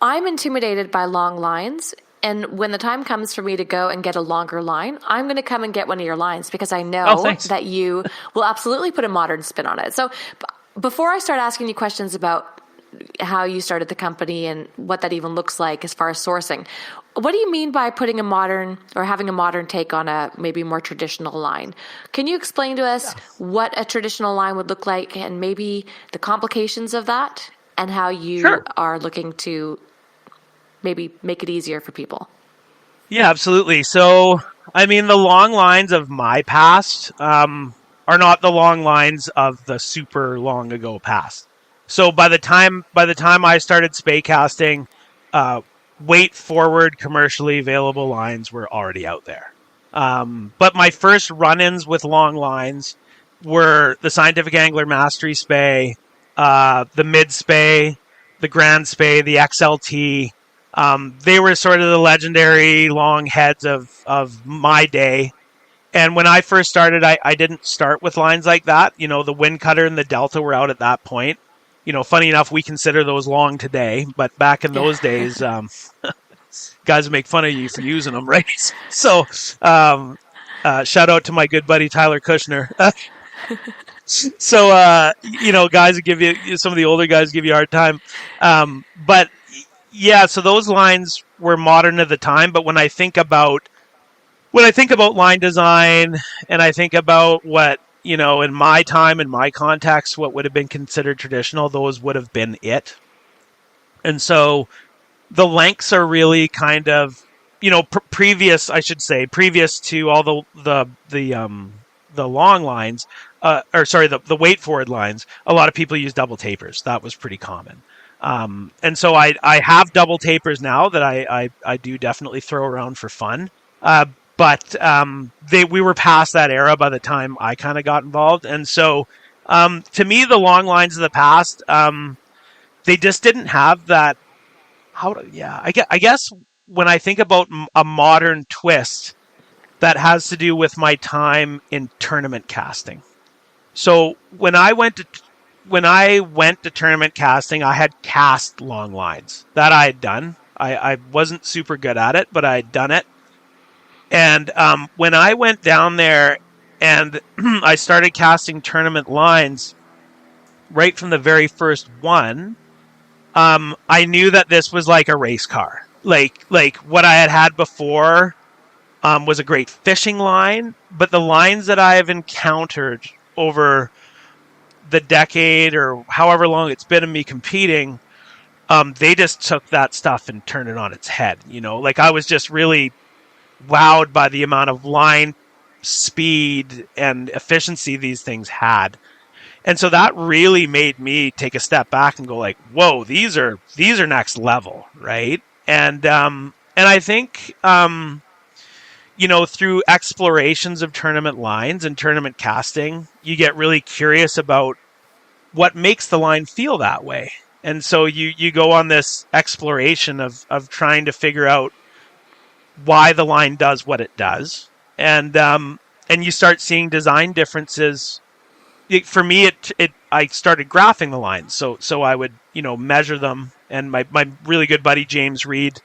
I'm intimidated by long lines. And when the time comes for me to go and get a longer line, I'm going to come and get one of your lines because I know that you will absolutely put a modern spin on it. So before I start asking you questions about how you started the company and what that even looks like as far as sourcing, what do you mean by putting a modern or having a modern take on a maybe more traditional line? Can you explain to us what a traditional line would look like and maybe the complications of that and how you are looking to maybe make it easier for people? Yeah, absolutely. So, I mean, the long lines of my past are not the long lines of the super long ago past. So by the time I started spey casting, weight forward commercially available lines were already out there. But my first run-ins with long lines were the Scientific Angler Mastery Spey, the Mid Spey, the Grand Spey, the XLT. They were sort of the legendary long heads of my day. And when I first started, I didn't start with lines like that. The Wind Cutter and the Delta were out at that point. Funny enough, we consider those long today, but back in those days, guys would make fun of you for using them, right? So, shout out to my good buddy Tyler Kushner. So, guys would give you, some of the older guys give you a hard time. But yeah, so those lines were modern at the time. But when I think about line design, and I think about what, in my time, in my context, what would have been considered traditional, those would have been it. And so the lengths are really kind of, previous, I should say, previous to all the long lines, or sorry, the weight forward lines. A lot of people use double tapers. That was pretty common. And so I have double tapers now that I do definitely throw around for fun. But we were past that era by the time I kind of got involved. And so to me, the long lines of the past, they just didn't have that. I guess when I think about a modern twist, that has to do with my time in tournament casting. So when I went to tournament casting, I had cast long lines that I had done. I wasn't super good at it, but I had done it. And when I went down there and I started casting tournament lines, right from the very first one, I knew that this was like a race car. Like what I had before was a great fishing line, but the lines that I have encountered over the decade or however long it's been of me competing, they just took that stuff and turned it on its head. Like I was just really wowed by the amount of line speed and efficiency these things had. And so that really made me take a step back and go like, whoa, these are next level, right? And I think through explorations of tournament lines and tournament casting, you get really curious about what makes the line feel that way. And so you go on this exploration of trying to figure out why the line does what it does. And you start seeing design differences. For me, I started graphing the lines. So I would, measure them. And my really good buddy, James Reed,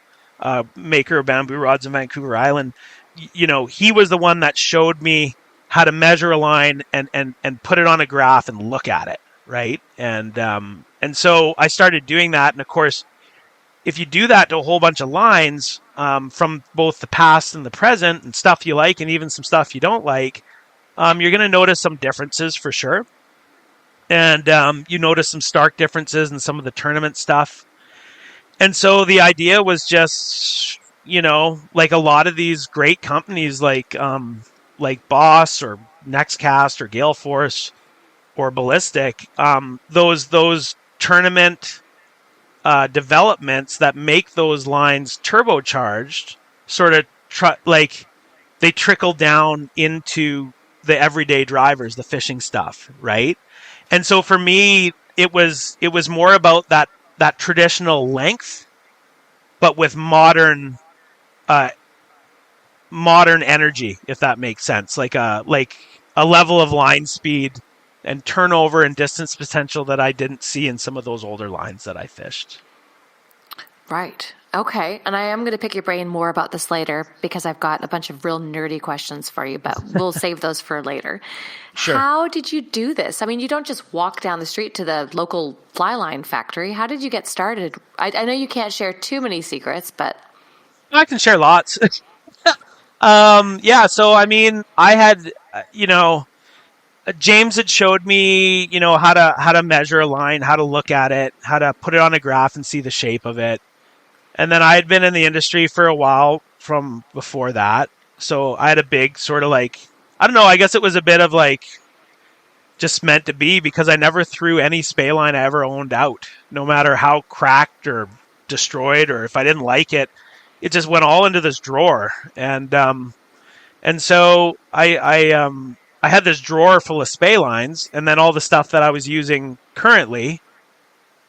maker of bamboo rods in Vancouver Island, he was the one that showed me how to measure a line and put it on a graph and look at it. Right. And so I started doing that. And of course, if you do that to a whole bunch of lines, from both the past and the present, and stuff you like and even some stuff you don't like, you're going to notice some differences for sure. And you notice some stark differences in some of the tournament stuff. And so the idea was just, like a lot of these great companies like Boss or Nextcast or Gale Force or Ballistic, those tournament developments that make those lines turbocharged sort of they trickle down into the everyday drivers, the fishing stuff, right? And so for me, it was more about that traditional length, but with modern energy, if that makes sense, like a level of line speed and turnover and distance potential that I didn't see in some of those older lines that I fished. Right. Okay. And I am going to pick your brain more about this later because I've got a bunch of real nerdy questions for you, but we'll save those for later. Sure. How did you do this? I mean, you don't just walk down the street to the local fly line factory. How did you get started? I know you can't share too many secrets, but... I can share lots. Yeah, so I mean, I had, James had showed me, how to measure a line, how to look at it, how to put it on a graph and see the shape of it. And then I had been in the industry for a while from before that. So I had a big sort of I don't know, I guess it was a bit of just meant to be, because I never threw any Spey line I ever owned out, no matter how cracked or destroyed, or if I didn't like it, it just went all into this drawer. And so I had this drawer full of Spey lines and then all the stuff that I was using currently.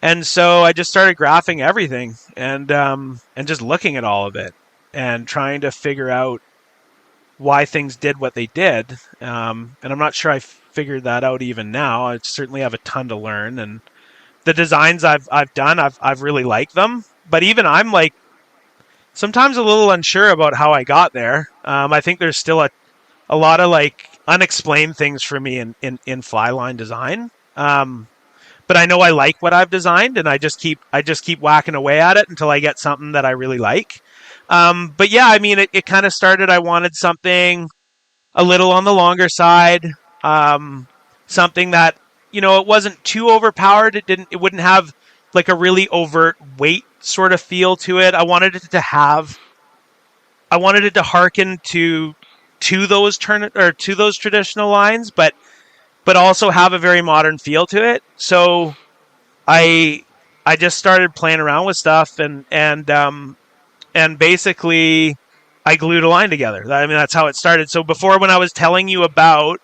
And so I just started graphing everything and just looking at all of it and trying to figure out why things did what they did. And I'm not sure I figured that out even now. I certainly have a ton to learn, and the designs I've done, I've really liked them. But even I'm sometimes a little unsure about how I got there. I think there's still a lot of unexplained things for me in fly line design. But I know I like what I've designed, and I just keep whacking away at it until I get something that I really like. But yeah, I mean, it kind of started. I wanted something a little on the longer side, um, something that it wasn't too overpowered. It wouldn't have like a really overt weight sort of feel to it. I wanted it to hearken to those to those traditional lines, but also have a very modern feel to it. So I I just started playing around with stuff and basically I glued a line together. I mean, that's how it started. So before, when I was telling you about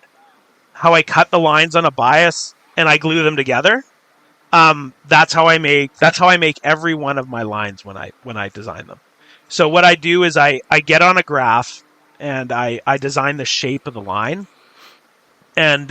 how I cut the lines on a bias and I glue them together, that's how I make every one of my lines when I design them. So what I do is I get on a graph and I design the shape of the line, and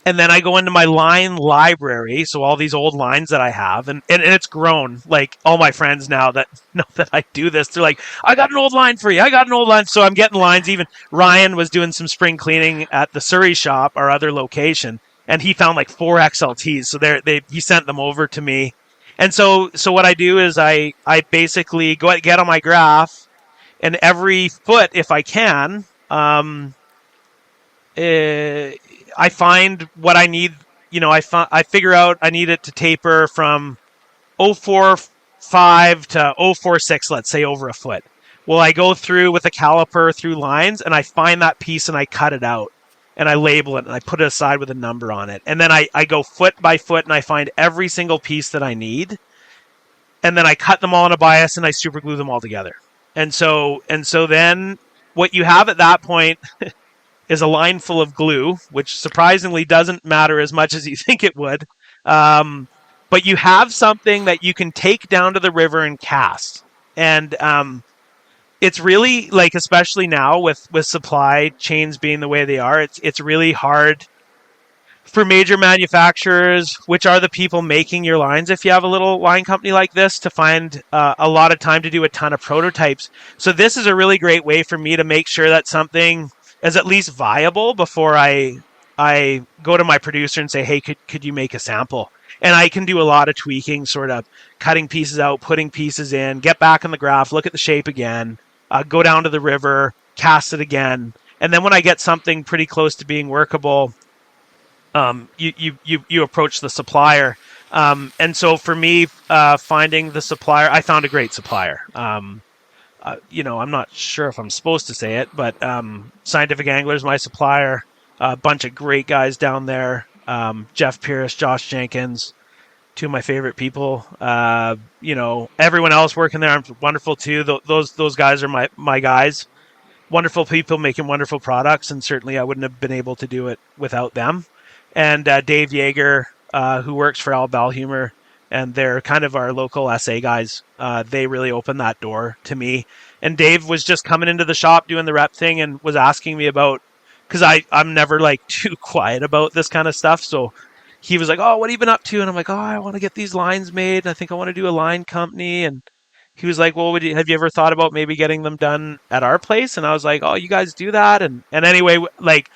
and then I go into my line library, so all these old lines that I have, and it's grown. Like, all my friends now that know that I do this, they're like, I got an old line for you. I got an old line. So I'm getting lines. Even Ryan was doing some spring cleaning at the Surrey shop, our other location, and he found like 4 XLTs. So he sent them over to me. And so what I do is I basically get on my graph, and every foot, if I can, I find what I need. I figure out I need it to taper from 0.45 to 0.46, let's say, over a foot. Well, I go through with a caliper through lines, and I find that piece and I cut it out and I label it and I put it aside with a number on it. And then I go foot by foot and I find every single piece that I need. And then I cut them all in a bias and I super glue them all together. And so then what you have at that point is a line full of glue, which surprisingly doesn't matter as much as you think it would. But you have something that you can take down to the river and cast. And it's really, like, especially now with supply chains being the way they are, it's really hard for major manufacturers, which are the people making your lines, if you have a little line company like this, to find a lot of time to do a ton of prototypes. So this is a really great way for me to make sure that something is at least viable before I go to my producer and say, hey, could you make a sample? And I can do a lot of tweaking, sort of cutting pieces out, putting pieces in, get back on the graph, look at the shape again, go down to the river, cast it again. And then when I get something pretty close to being workable, you approach the supplier. And so for me, finding the supplier, I found a great supplier. I'm not sure if I'm supposed to say it, but Scientific Angler is my supplier. A bunch of great guys down there. Jeff Pierce, Josh Jenkins, two of my favorite people. Everyone else working there, I'm wonderful too. Those guys are my guys. Wonderful people making wonderful products, and certainly I wouldn't have been able to do it without them. And Dave Yeager, who works for Al Balhumer, and they're kind of our local SA guys. They really opened that door to me. And Dave was just coming into the shop doing the rep thing and was asking me about, because I'm never like too quiet about this kind of stuff. So he was like, oh, what have you been up to? And I'm like, oh, I want to get these lines made. I think I want to do a line company. And he was like, well, have you ever thought about maybe getting them done at our place? And I was like, oh, you guys do that? And anyway, like,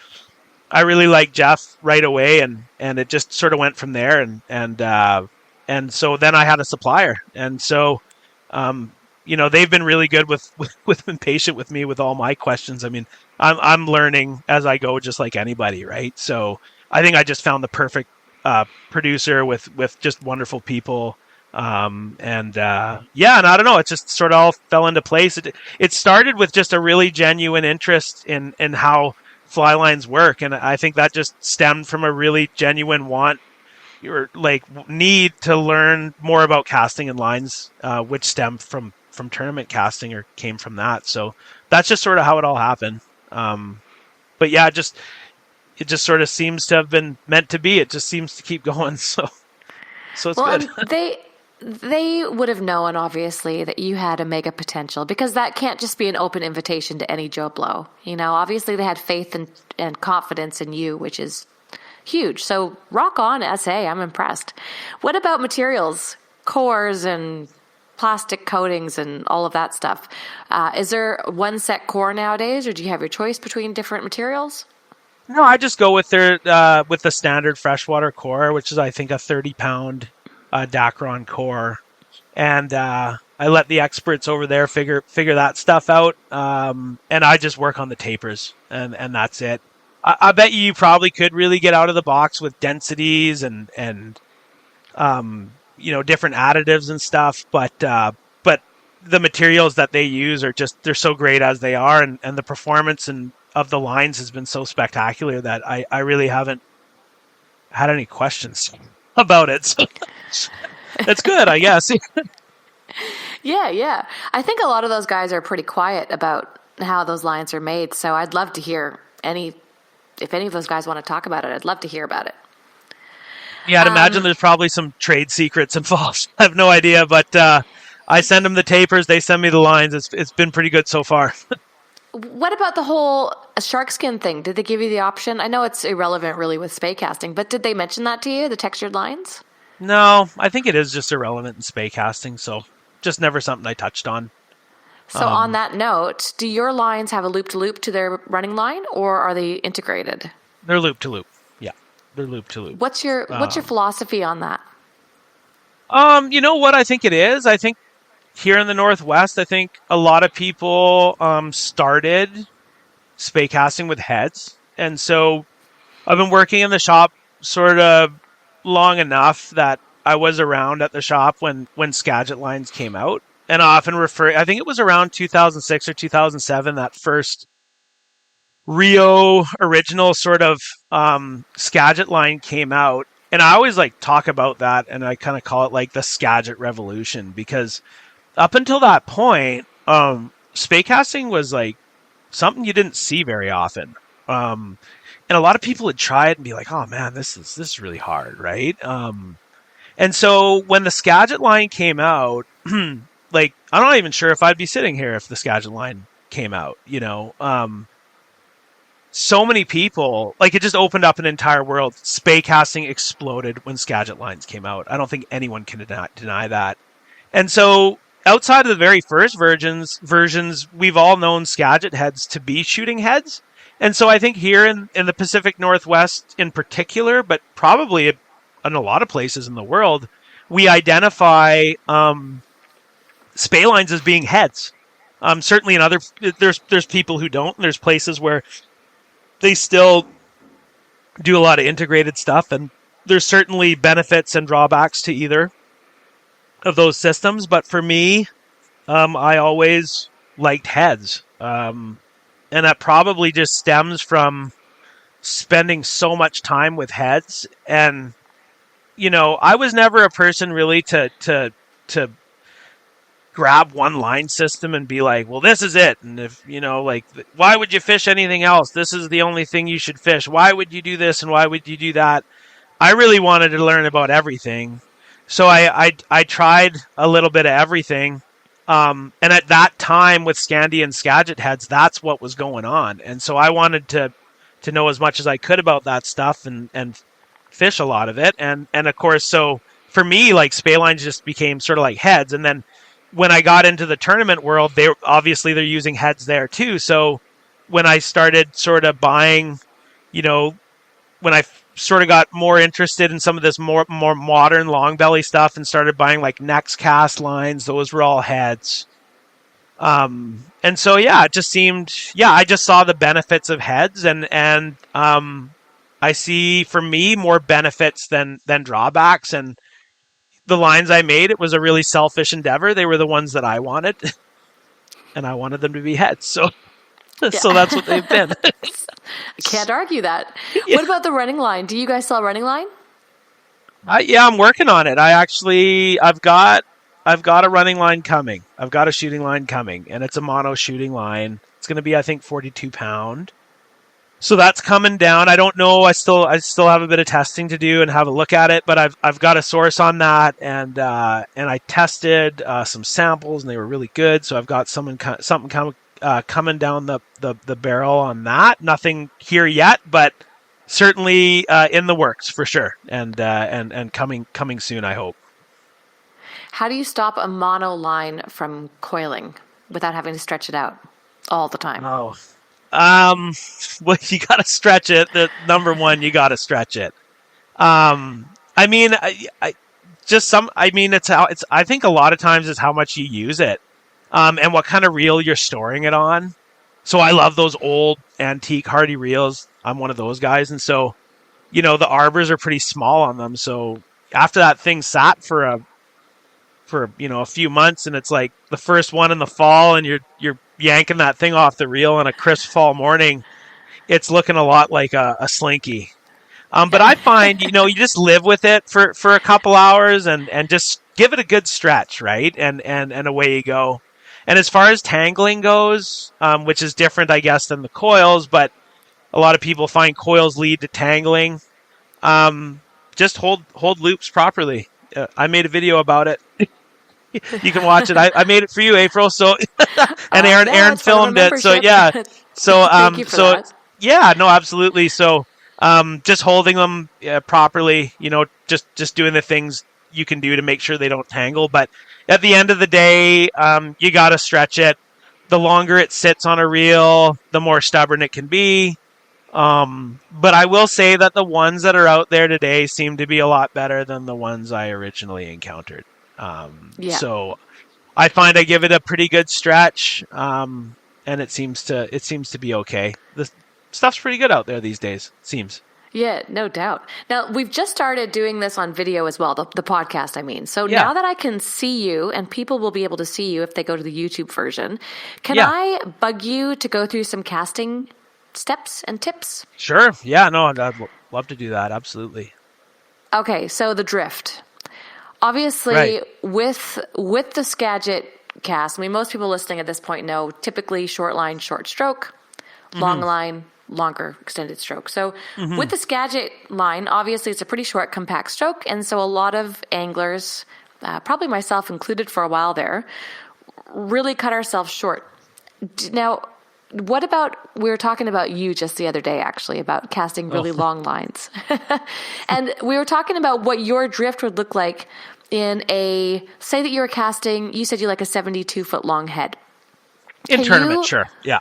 I really liked Jeff right away, and it just sort of went from there. And so then I had a supplier, and so they've been really good with been patient with me with all my questions. I mean, I'm learning as I go, just like anybody, right? So I think I just found the perfect producer with just wonderful people. And I don't know, it just sort of all fell into place. It started with just a really genuine interest in how fly lines work, and I think that just stemmed from a really genuine need to learn more about casting and lines, which stemmed from tournament casting or came from that. So that's just sort of how it all happened. But yeah, it just sort of seems to have been meant to be. It just seems to keep going. So it's good. They would have known, obviously, that you had a mega potential, because that can't just be an open invitation to any Joe Blow. Obviously they had faith and confidence in you, which is huge. So rock on, SA. I'm impressed. What about materials, cores and plastic coatings and all of that stuff? Is there one set core nowadays, or do you have your choice between different materials? No, I just go with with the standard freshwater core, which is I think a 30-pound Dacron core, and I let the experts over there figure that stuff out, and I just work on the tapers, and that's it. I bet you probably could really get out of the box with densities and different additives and stuff, but the materials that they use are just they're so great as they are, and the performance and of the lines has been so spectacular that I really haven't had any questions about it. So it's good, I guess. Yeah. I think a lot of those guys are pretty quiet about how those lines are made. So I'd love to hear if any of those guys want to talk about it, I'd love to hear about it. Yeah, I'd imagine there's probably some trade secrets involved. I have no idea, but I send them the tapers, they send me the lines. It's been pretty good so far. What about the whole shark skin thing? Did they give you the option? I know it's irrelevant really with spay casting, but did they mention that to you, the textured lines? No, I think it is just irrelevant in spay casting, so just never something I touched on. So on that note, do your lines have a loop-to-loop to their running line, or are they integrated? They're loop-to-loop. Yeah, they're loop-to-loop. What's your philosophy on that? You know what I think it is? I think here in the Northwest, I think a lot of people started spay casting with heads. And so I've been working in the shop sort of long enough that I was around at the shop when Skagit lines came out. And I often I think it was around 2006 or 2007, that first Rio original sort of Skagit line came out. And I always talk about that, and I kind of call it like the Skagit Revolution, because up until that point, spay casting was something you didn't see very often. And a lot of people would try it and be like, "Oh man, this is really hard," right? And so when the Skagit line came out, I'm not even sure if I'd be sitting here if the Skagit line came out. So many people, it just opened up an entire world. Spay casting exploded when Skagit lines came out. I don't think anyone can deny that. And so outside of the very first versions, we've all known Skagit heads to be shooting heads. And so I think here in the Pacific Northwest in particular, but probably in a lot of places in the world, we identify spay lines as being heads. Certainly in there's people who don't. There's places where they still do a lot of integrated stuff, and there's certainly benefits and drawbacks to either of those systems. But for me, I always liked heads. And that probably just stems from spending so much time with heads. And, I was never a person really to grab one line system and be like, well, this is it. And if, why would you fish anything else? This is the only thing you should fish. Why would you do this? And why would you do that? I really wanted to learn about everything. So I tried a little bit of everything. And at that time with Scandi and Skagit heads, that's what was going on. And so I wanted to know as much as I could about that stuff and fish a lot of it. And of course, so for me, spay lines just became sort of like heads. And then when I got into the tournament world, they're using heads there too. So when I started sort of buying, when I sort of got more interested in some of this more modern long belly stuff and started buying Next Cast lines, those were all heads. And so, it just seemed, I just saw the benefits of heads, and I see, for me, more benefits than drawbacks. And the lines I made, it was a really selfish endeavor. They were the ones that I wanted, and I wanted them to be heads. So so that's what they've been. I can't argue that. Yeah. What about the running line? Do you guys sell running line? I'm working on it. I've got a running line coming. I've got a shooting line coming, and it's a mono shooting line. It's going to be, I think, 42 pound. So that's coming down. I don't know. I still have a bit of testing to do and have a look at it, but I've got a source on that, and I tested some samples, and they were really good. So I've got something coming down the barrel on that. Nothing here yet, but certainly in the works for sure, and coming soon, I hope. How do you stop a mono line from coiling without having to stretch it out all the time? Oh, Well, you got to stretch it. The number one, you got to stretch it. I mean, I just some. I mean, it's how it's. I think a lot of times it's how much you use it, and what kind of reel you're storing it on. So I love those old antique Hardy reels. I'm one of those guys, and so the arbors are pretty small on them. So after that thing sat for a few months, and it's like the first one in the fall, and you're yanking that thing off the reel on a crisp fall morning, it's looking a lot like a slinky. But I find, you just live with it for a couple hours and just give it a good stretch, right? And away you go. And as far as tangling goes, which is different, I guess, than the coils, but a lot of people find coils lead to tangling. Just hold loops properly. I made a video about it. You can watch it. I made it for you, April. So, and Aaron filmed it. So yeah. So Thank you for that. Yeah, no, absolutely. So just holding them properly. Just doing the things you can do to make sure they don't tangle. But at the end of the day, you got to stretch it. The longer it sits on a reel, the more stubborn it can be. But I will say that the ones that are out there today seem to be a lot better than the ones I originally encountered. So I find I give it a pretty good stretch, and it seems to be okay. The stuff's pretty good out there these days, it seems. Yeah, no doubt. Now, we've just started doing this on video as well, the podcast, I mean. So now that I can see you, and people will be able to see you if they go to the YouTube version, can I bug you to go through some casting steps and tips? Sure. Yeah, no, I'd love to do that. Absolutely. Okay, so the drift. Obviously, with the Skagit cast, I mean, most people listening at this point know typically short line, short stroke, long line, longer extended stroke. So with the Skagit line, obviously it's a pretty short, compact stroke, and so a lot of anglers, probably myself included for a while there, really cut ourselves short. Now, what about, we were talking about you just the other day, actually, about casting really long lines. And we were talking about what your drift would look like in say that you were casting, you said you like a 72-foot long head. In tournament, sure. Yeah.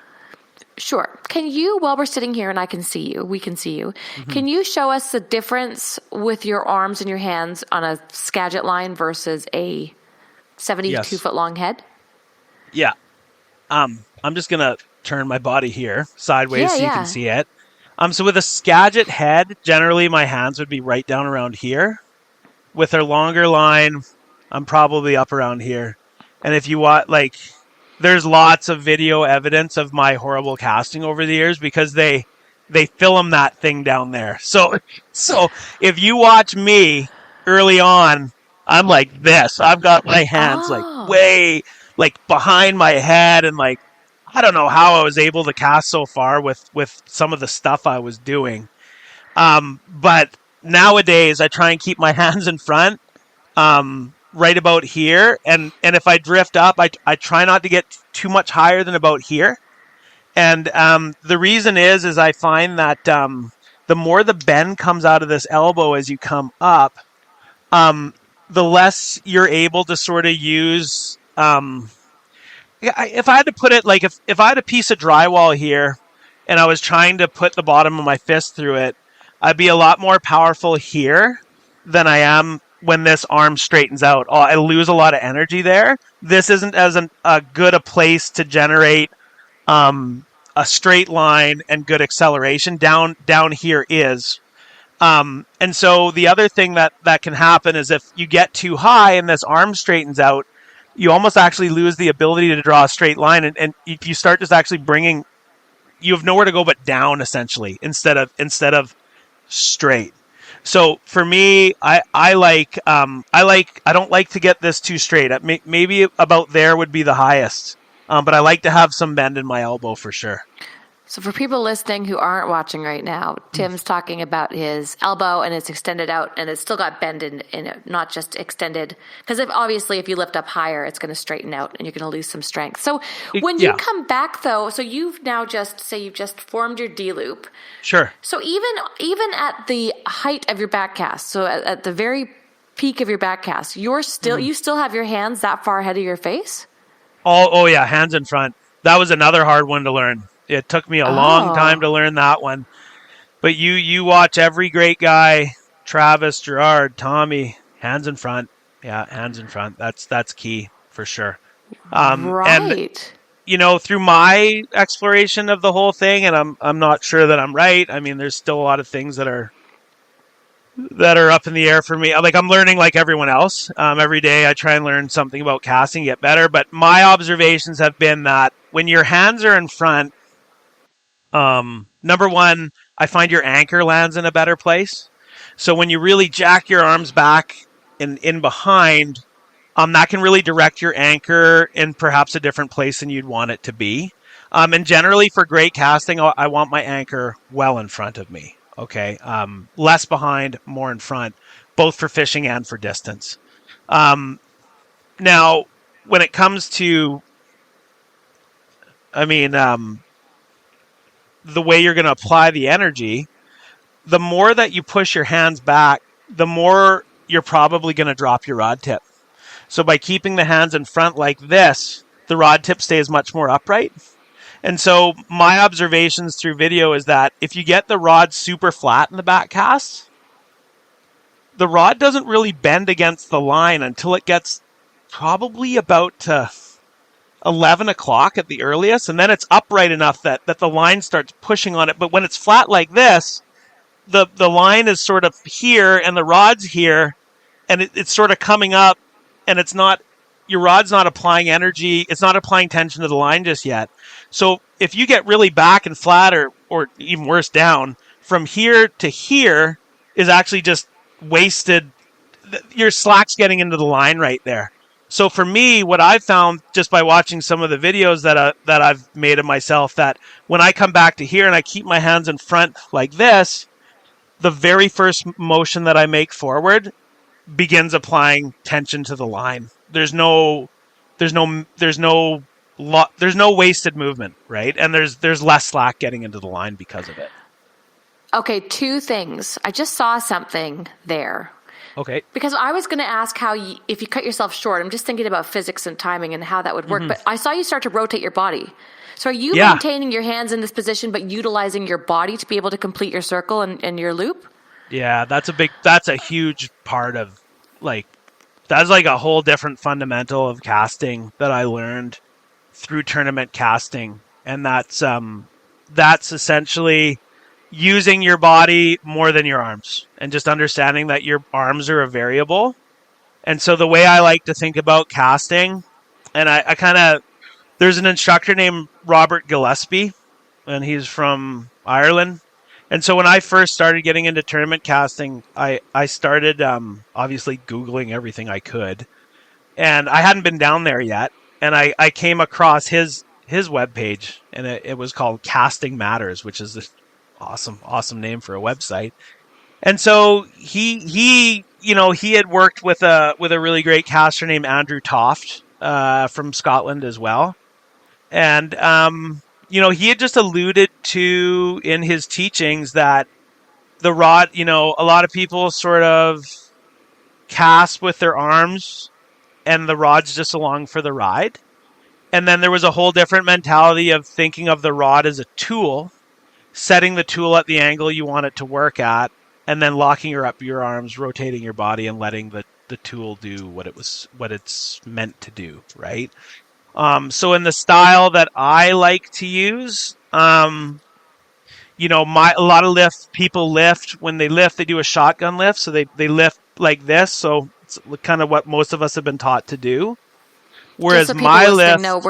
Sure. Can you, while we're sitting here and I can see you, we can see you, can you show us the difference with your arms and your hands on a Skagit line versus a 72-foot long head? Yeah. I'm just going to turn my body here sideways so you can see it. So with a Skagit head, generally my hands would be right down around here. With a longer line, I'm probably up around here. And if you want, there's lots of video evidence of my horrible casting over the years because they film that thing down there. So if you watch me early on, I'm like this. I've got my hands way behind my head, and I don't know how I was able to cast so far with some of the stuff I was doing. But nowadays I try and keep my hands in front, right about here. And if I drift up, I try not to get too much higher than about here. And the reason is I find that the more the bend comes out of this elbow as you come up, the less you're able to sort of use... if I had to put it, if I had a piece of drywall here and I was trying to put the bottom of my fist through it, I'd be a lot more powerful here than I am when this arm straightens out. I lose a lot of energy there. This isn't as good a place to generate a straight line and good acceleration. Down here is. And so the other thing that can happen is if you get too high and this arm straightens out, you almost actually lose the ability to draw a straight line, and if you start just actually you have nowhere to go but down, essentially, instead of straight. So for me, I don't like to get this too straight. Maybe about there would be the highest, but I like to have some bend in my elbow for sure. So for people listening who aren't watching right now, Tim's talking about his elbow and it's extended out and it's still got bend in it, not just extended. Because obviously if you lift up higher, it's going to straighten out and you're going to lose some strength. So when you come back though, so you've now you've just formed your D-loop. Sure. So even at the height of your back cast, so at the very peak of your back cast, you still have your hands that far ahead of your face? Oh yeah, hands in front. That was another hard one to learn. It took me a long time Oh, to learn that one. But you watch every great guy, Travis, Gerard, Tommy, hands in front. Yeah, hands in front. That's key for sure. And right. through my exploration of the whole thing, and I'm not sure that I'm right. I mean, there's still a lot of things that are up in the air for me. Like I'm learning like everyone else. Every day I try and learn something about casting, get better. But my observations have been that when your hands are in front, number one, I find your anchor lands in a better place. So when you really jack your arms back and in behind, that can really direct your anchor in perhaps a different place than you'd want it to be. And generally for great casting, I want my anchor well in front of me. Okay. Less behind, more in front, both for fishing and for distance. Now, when it comes to, I mean, the way you're going to apply the energy, the more that you push your hands back, the more you're probably going to drop your rod tip. So by keeping the hands in front like this, the rod tip stays much more upright. And so my observations through video is that if you get the rod super flat in the back cast, the rod doesn't really bend against the line until it gets probably about 11 o'clock at the earliest. And then it's upright enough that the line starts pushing on it. But when it's flat like this, the line is sort of here and the rod's here, and it's sort of coming up, and it's not, your rod's not applying energy, it's not applying tension to the line just yet. So if you get really back and flat, or even worse, down, from here to here is actually just wasted. Your slack's getting into the line right there. So for me, what I've found just by watching some of the videos that I've made of myself, that when I come back to here and I keep my hands in front like this, the very first motion that I make forward begins applying tension to the line. There's no wasted movement, right? And there's less slack getting into the line because of it. Okay, two things. I just saw something there. Okay. Because I was going to ask if you cut yourself short, I'm just thinking about physics and timing and how that would work. Mm-hmm. But I saw you start to rotate your body. So are you maintaining your hands in this position, but utilizing your body to be able to complete your circle and your loop? Yeah, that's a huge part of, like, that's like a whole different fundamental of casting that I learned through tournament casting. And that's essentially using your body more than your arms, and just understanding that your arms are a variable. And so the way I like to think about casting, and I kind of, there's an instructor named Robert Gillespie, and he's from Ireland. And so when I first started getting into tournament casting, I started obviously Googling everything I could. And I hadn't been down there yet. And I came across his webpage, and it was called Casting Matters, which is this awesome name for a website. And so he had worked with a really great caster named Andrew Toft from Scotland as well. And he had just alluded to in his teachings that the rod, a lot of people sort of cast with their arms and the rod's just along for the ride. And then there was a whole different mentality of thinking of the rod as a tool, setting the tool at the angle you want it to work at, and then locking up your arms, rotating your body, and letting the tool do what it's meant to do, right? So in the style that I like to use, a lot of people lift. When they lift, they do a shotgun lift. So they lift like this. So it's kind of what most of us have been taught to do. Whereas just so my lift, no,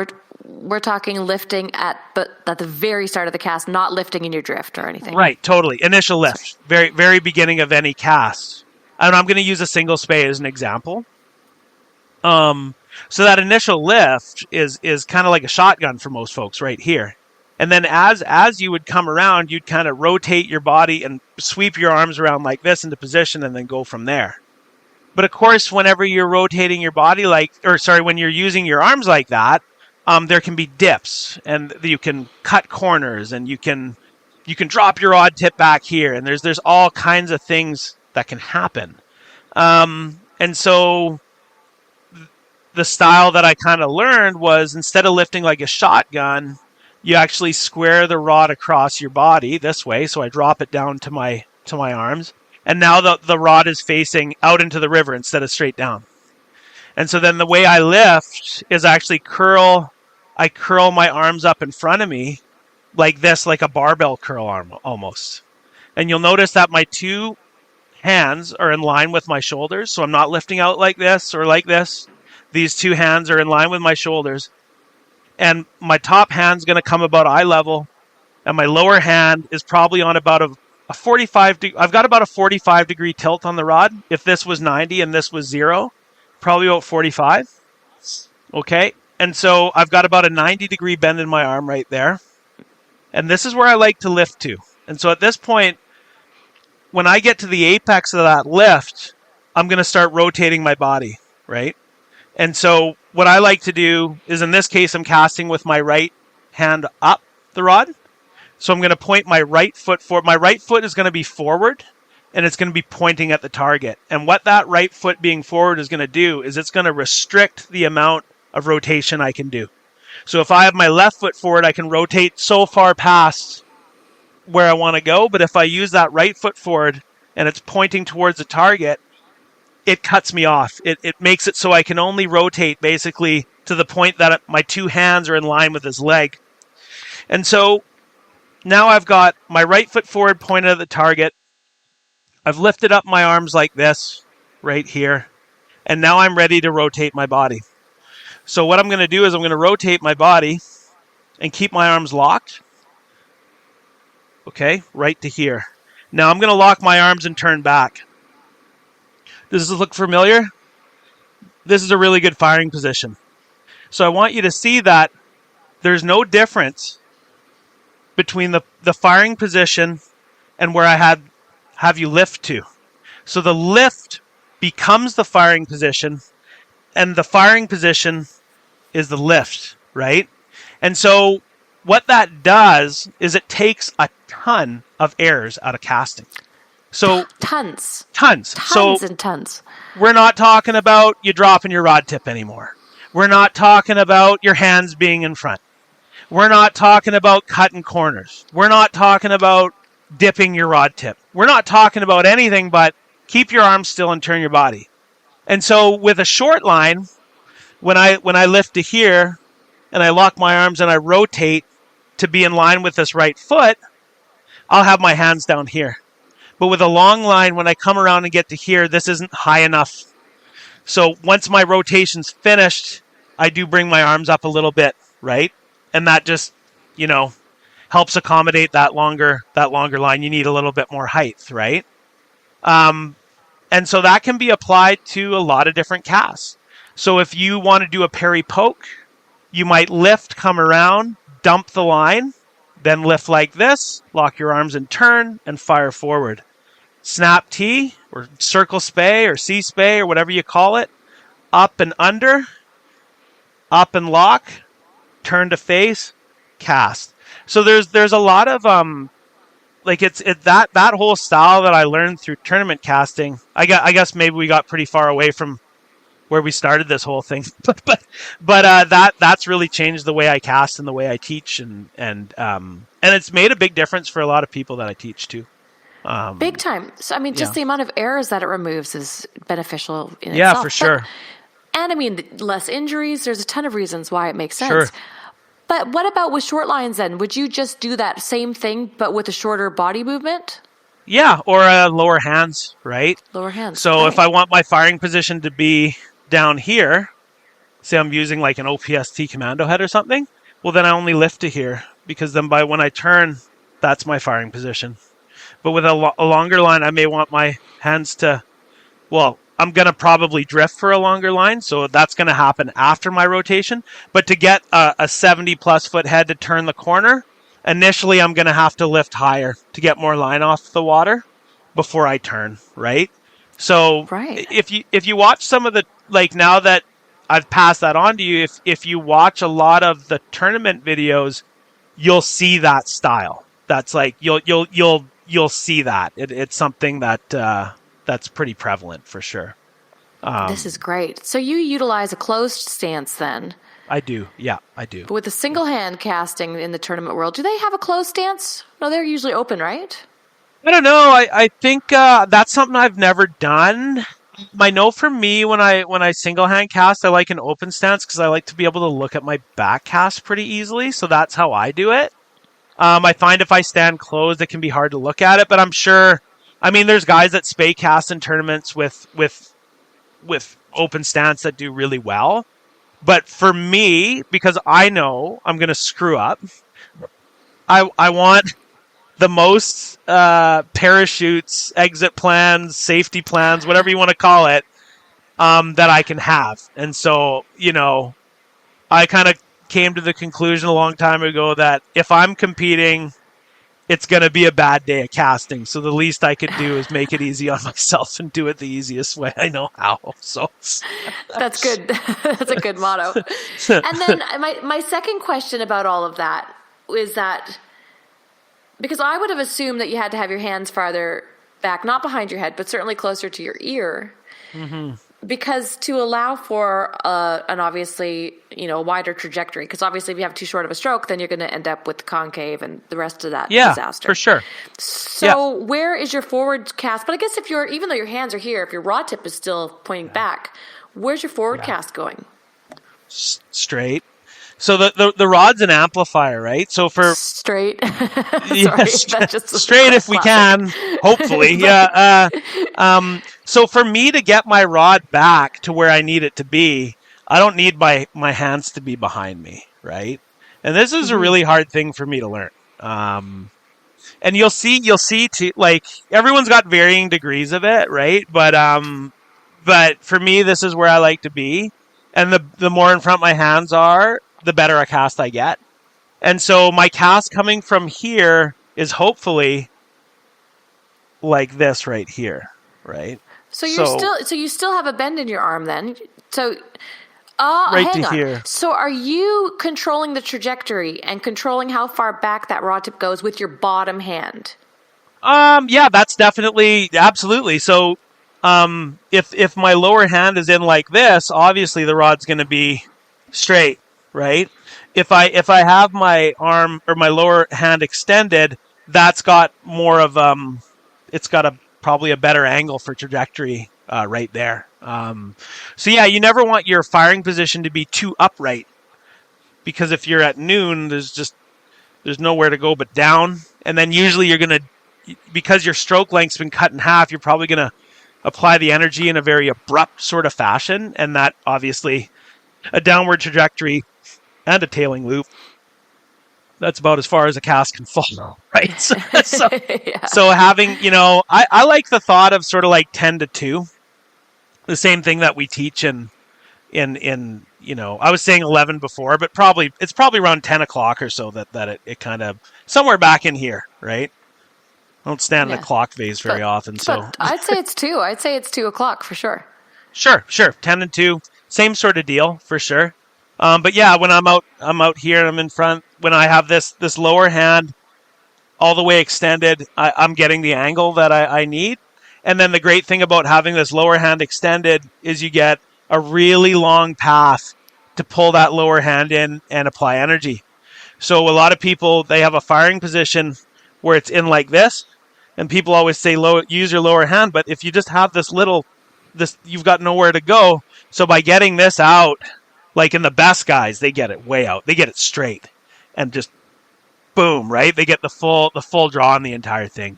we're talking lifting at the very start of the cast, not lifting in your drift or anything. Right, totally. Initial lift, very very beginning of any cast. And I'm going to use a single spey as an example. So that initial lift is kind of like a shotgun for most folks right here. And then as you would come around, you'd kind of rotate your body and sweep your arms around like this into position and then go from there. But of course, whenever you're rotating your body when you're using your arms like that, there can be dips, and you can cut corners, and you can drop your rod tip back here, and there's all kinds of things that can happen. And so the style that I kind of learned was, instead of lifting like a shotgun, you actually square the rod across your body this way. So I drop it down to my arms. And now the rod is facing out into the river instead of straight down. And so then the way I lift is I actually curl my arms up in front of me like this, like a barbell curl arm almost. And you'll notice that my two hands are in line with my shoulders. So I'm not lifting out like this or like this. These two hands are in line with my shoulders. And my top hand's going to come about eye level. And my lower hand is probably on about a 45 I've got about a 45 degree tilt on the rod. If this was 90 and this was 0, probably about 45. Okay. And so I've got about a 90 degree bend in my arm right there. And this is where I like to lift to. And so at this point, when I get to the apex of that lift, I'm going to start rotating my body, right? And so what I like to do is, in this case, I'm casting with my right hand up the rod. So I'm going to point my right foot forward. My right foot is going to be forward, and it's going to be pointing at the target. And what that right foot being forward is going to do is it's going to restrict the amount of rotation I can do. So if I have my left foot forward, I can rotate so far past where I want to go. But if I use that right foot forward and it's pointing towards the target, it cuts me off. It makes it so I can only rotate basically to the point that my two hands are in line with his leg. And so now I've got my right foot forward pointed at the target. I've lifted up my arms like this right here. And now I'm ready to rotate my body. So what I'm going to do is I'm going to rotate my body and keep my arms locked. Okay, right to here. Now I'm going to lock my arms and turn back. Does this look familiar? This is a really good firing position. So I want you to see that there's no difference between the firing position and where I have you lift to. So the lift becomes the firing position, and the firing position is the lift, right? And so what that does is it takes a ton of errors out of casting. So tons so and tons. We're not talking about you dropping your rod tip anymore. We're not talking about your hands being in front. We're not talking about cutting corners. We're not talking about dipping your rod tip. We're not talking about anything but keep your arms still and turn your body. And so with a short line, when I lift to here and I lock my arms and I rotate to be in line with this right foot, I'll have my hands down here. But with a long line, when I come around and get to here, this isn't high enough. So once my rotation's finished, I do bring my arms up a little bit, right? And that just, helps accommodate that longer line. You need a little bit more height, right? And so that can be applied to a lot of different casts. So if you want to do a parry poke, you might lift, come around, dump the line, then lift like this, lock your arms and turn, and fire forward. Snap T, or circle spey, or C spey, or whatever you call it, up and under, up and lock, turn to face, cast. So there's a lot of that whole style that I learned through tournament casting. I guess maybe we got pretty far away from where we started this whole thing, but that's really changed the way I cast and the way I teach, and it's made a big difference for a lot of people that I teach too. Big time. So I mean, just the amount of errors that it removes is beneficial in itself. Yeah, for sure. And I mean, less injuries. There's a ton of reasons why it makes sense. Sure. But what about with short lines then? Would you just do that same thing but with a shorter body movement? Yeah, or lower hands, right? Lower hands. So right. if I want my firing position to be down here, say I'm using like an OPST commando head or something, well then I only lift to here, because then when I turn, that's my firing position. But with a longer line, I may want my hands to, I'm going to probably drift for a longer line, so that's going to happen after my rotation. But to get a 70-plus foot head to turn the corner, initially I'm going to have to lift higher to get more line off the water before I turn, right? So right. If you watch some of the, like now that I've passed that on to you, if you watch a lot of the tournament videos, you'll see that style. That's like, you'll see that. It's something that that's pretty prevalent for sure. This is great. So you utilize a closed stance then. I do. Yeah, I do. But with the single hand casting in the tournament world, do they have a closed stance? No, they're usually open, right? I don't know. I think that's something I've never done. I know for me, when I single hand cast, I like an open stance because I like to be able to look at my back cast pretty easily. So that's how I do it. I find if I stand closed, it can be hard to look at it. But I'm sure. I mean, there's guys that spay cast in tournaments with open stance that do really well. But for me, because I know I'm going to screw up, I want the most parachutes, exit plans, safety plans, whatever you want to call it, that I can have. And so, I kind of came to the conclusion a long time ago that if I'm competing, it's going to be a bad day of casting. So the least I could do is make it easy on myself and do it the easiest way I know how. So that's good. That's a good motto. And then my second question about all of that is that, because I would have assumed that you had to have your hands farther back, not behind your head, but certainly closer to your ear. Mm-hmm. Because to allow for an obviously, wider trajectory, because obviously if you have too short of a stroke, then you're going to end up with concave and the rest of that disaster. For sure. So where is your forward cast? But I guess even though your hands are here, if your rod tip is still pointing back, where's your forward cast going? Straight. So the rod's an amplifier, right? So for straight, straight if we can, hopefully, yeah. So for me to get my rod back to where I need it to be, I don't need my hands to be behind me, right? And this is a really hard thing for me to learn. And you'll see too, like everyone's got varying degrees of it, right? But for me, this is where I like to be, and the more in front my hands are, the better a cast I get. And so my cast coming from here is hopefully like this right here, right? So you still have a bend in your arm then. So right hang to on. here. So are you controlling the trajectory and controlling how far back that rod tip goes with your bottom hand? Yeah, that's absolutely. So if my lower hand is in like this, obviously the rod's going to be straight, right? If I have my arm or my lower hand extended, that's got more of it's got probably a better angle for trajectory right there. So yeah, you never want your firing position to be too upright, because if you're at noon, there's nowhere to go but down, and then usually you're gonna, because your stroke length's been cut in half, you're probably gonna apply the energy in a very abrupt sort of fashion, and that obviously a downward trajectory and a tailing loop, that's about as far as a cast can fall, right? So having, I like the thought of sort of like 10 to 2, the same thing that we teach in I was saying 11 before, but it's probably around 10 o'clock or so that it kind of somewhere back in here, right? I don't stand in the clock phase very often, so I'd say it's 2. I'd say it's 2 o'clock for sure. Sure. 10 and 2, same sort of deal for sure. But yeah, when I'm out here and I'm in front, when I have this lower hand all the way extended, I'm getting the angle that I need. And then the great thing about having this lower hand extended is you get a really long path to pull that lower hand in and apply energy. So a lot of people, they have a firing position where it's in like this, and people always say use your lower hand, but if you just have this you've got nowhere to go. So by getting this out, like in the best guys, they get it way out. They get it straight and just boom, right? They get the full draw on the entire thing.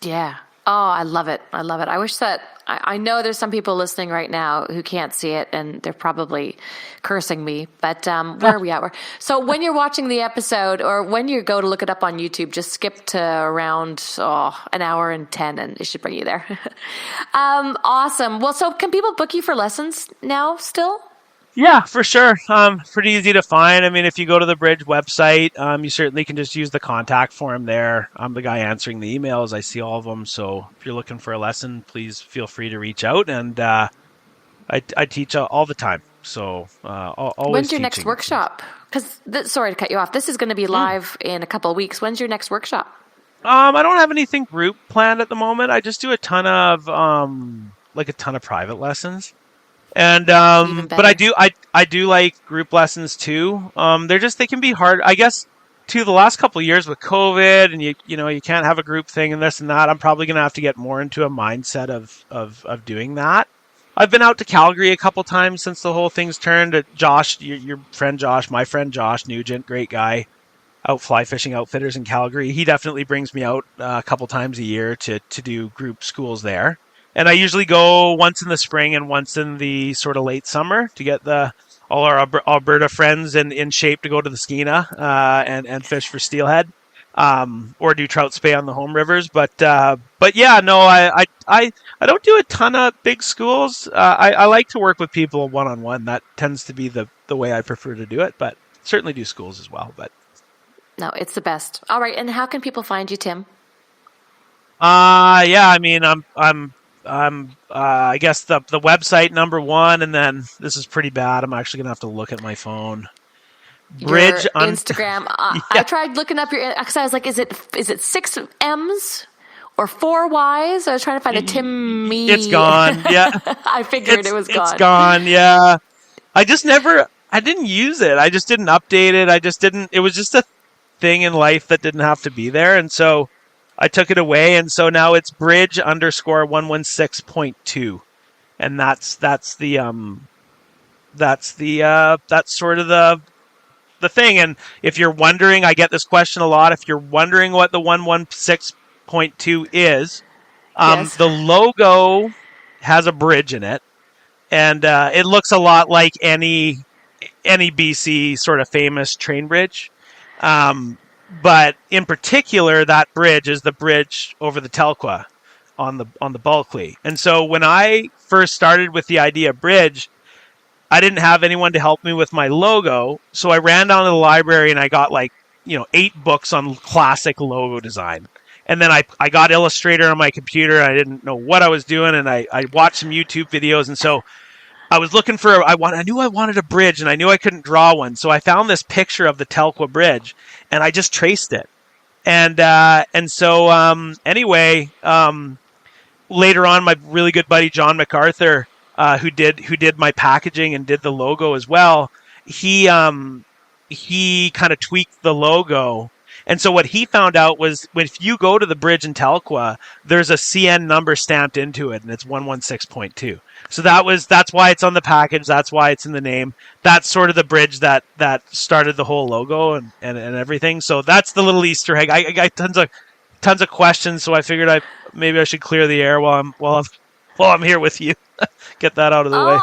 Yeah. Oh, I love it. I wish that I know there's some people listening right now who can't see it, and they're probably cursing me. But where are we at? So when you're watching the episode, or when you go to look it up on YouTube, just skip to around an hour and 10, and it should bring you there. Awesome. Well, so can people book you for lessons now still? Yeah, for sure. Pretty easy to find. I mean, if you go to the Bridge website, you certainly can just use the contact form there. I'm the guy answering the emails. I see all of them. So if you're looking for a lesson, please feel free to reach out. And I teach all the time. So always. When's your next workshop? Because sorry to cut you off. This is going to be live in a couple of weeks. When's your next workshop? I don't have anything group planned at the moment. I just do a ton of private lessons. And Even but better. I do like group lessons too. They can be hard. I guess the last couple of years with COVID and you can't have a group thing and this and that. I'm probably gonna have to get more into a mindset of doing that. I've been out to Calgary a couple times since the whole thing's turned. Josh, your friend Josh, my friend Josh Nugent, great guy, out fly fishing outfitters in Calgary. He definitely brings me out a couple times a year to do group schools there. And I usually go once in the spring and once in the sort of late summer to get all our Alberta friends in shape to go to the Skeena and fish for steelhead, or do trout spey on the home rivers. But yeah, no, I don't do a ton of big schools. I like to work with people one on one. That tends to be the way I prefer to do it. But certainly do schools as well. But No, it's the best. All right, and how can people find you, Tim? yeah, I mean, I guess the website number one, and then this is pretty bad. I'm actually gonna have to look at my phone. Your Bridge on Instagram. Yeah, I tried looking up your because I was like, is it 6 M's or 4 Y's? I was trying to find a Tim me. it's gone. Yeah, I figured it was it's gone. gone. Yeah, I didn't use it. I just didn't update it. I just didn't. It was just a thing in life that didn't have to be there, and so I took it away, and so now it's bridge underscore 116.2, and that's sort of the thing. And if you're wondering, I get this question a lot. If you're wondering what the 116.2 is, Yes. the logo has a bridge in it, and it looks a lot like any BC sort of famous train bridge. But in particular, that bridge is the bridge over the Telkwa on the Bulkley. And so when I first started with the idea of bridge, I didn't have anyone to help me with my logo. So I ran down to the library and I got 8 books on classic logo design. And then I got Illustrator on my computer. I didn't know what I was doing. And I watched some YouTube videos. And so I was looking for, I knew I wanted a bridge and I knew I couldn't draw one. So I found this picture of the Telkwa Bridge and I just traced it. And so anyway, later on, my really good buddy, John MacArthur, who did my packaging and did the logo as well, he kind of tweaked the logo. And so what he found out was if you go to the bridge in Telkwa, there's a CN number stamped into it, and it's 116.2. So that's why it's on the package. That's why it's in the name. That's sort of the bridge that started the whole logo and everything. So that's the little Easter egg. I got tons of questions, so I figured maybe I should clear the air while I'm here with you. Get that out of the way.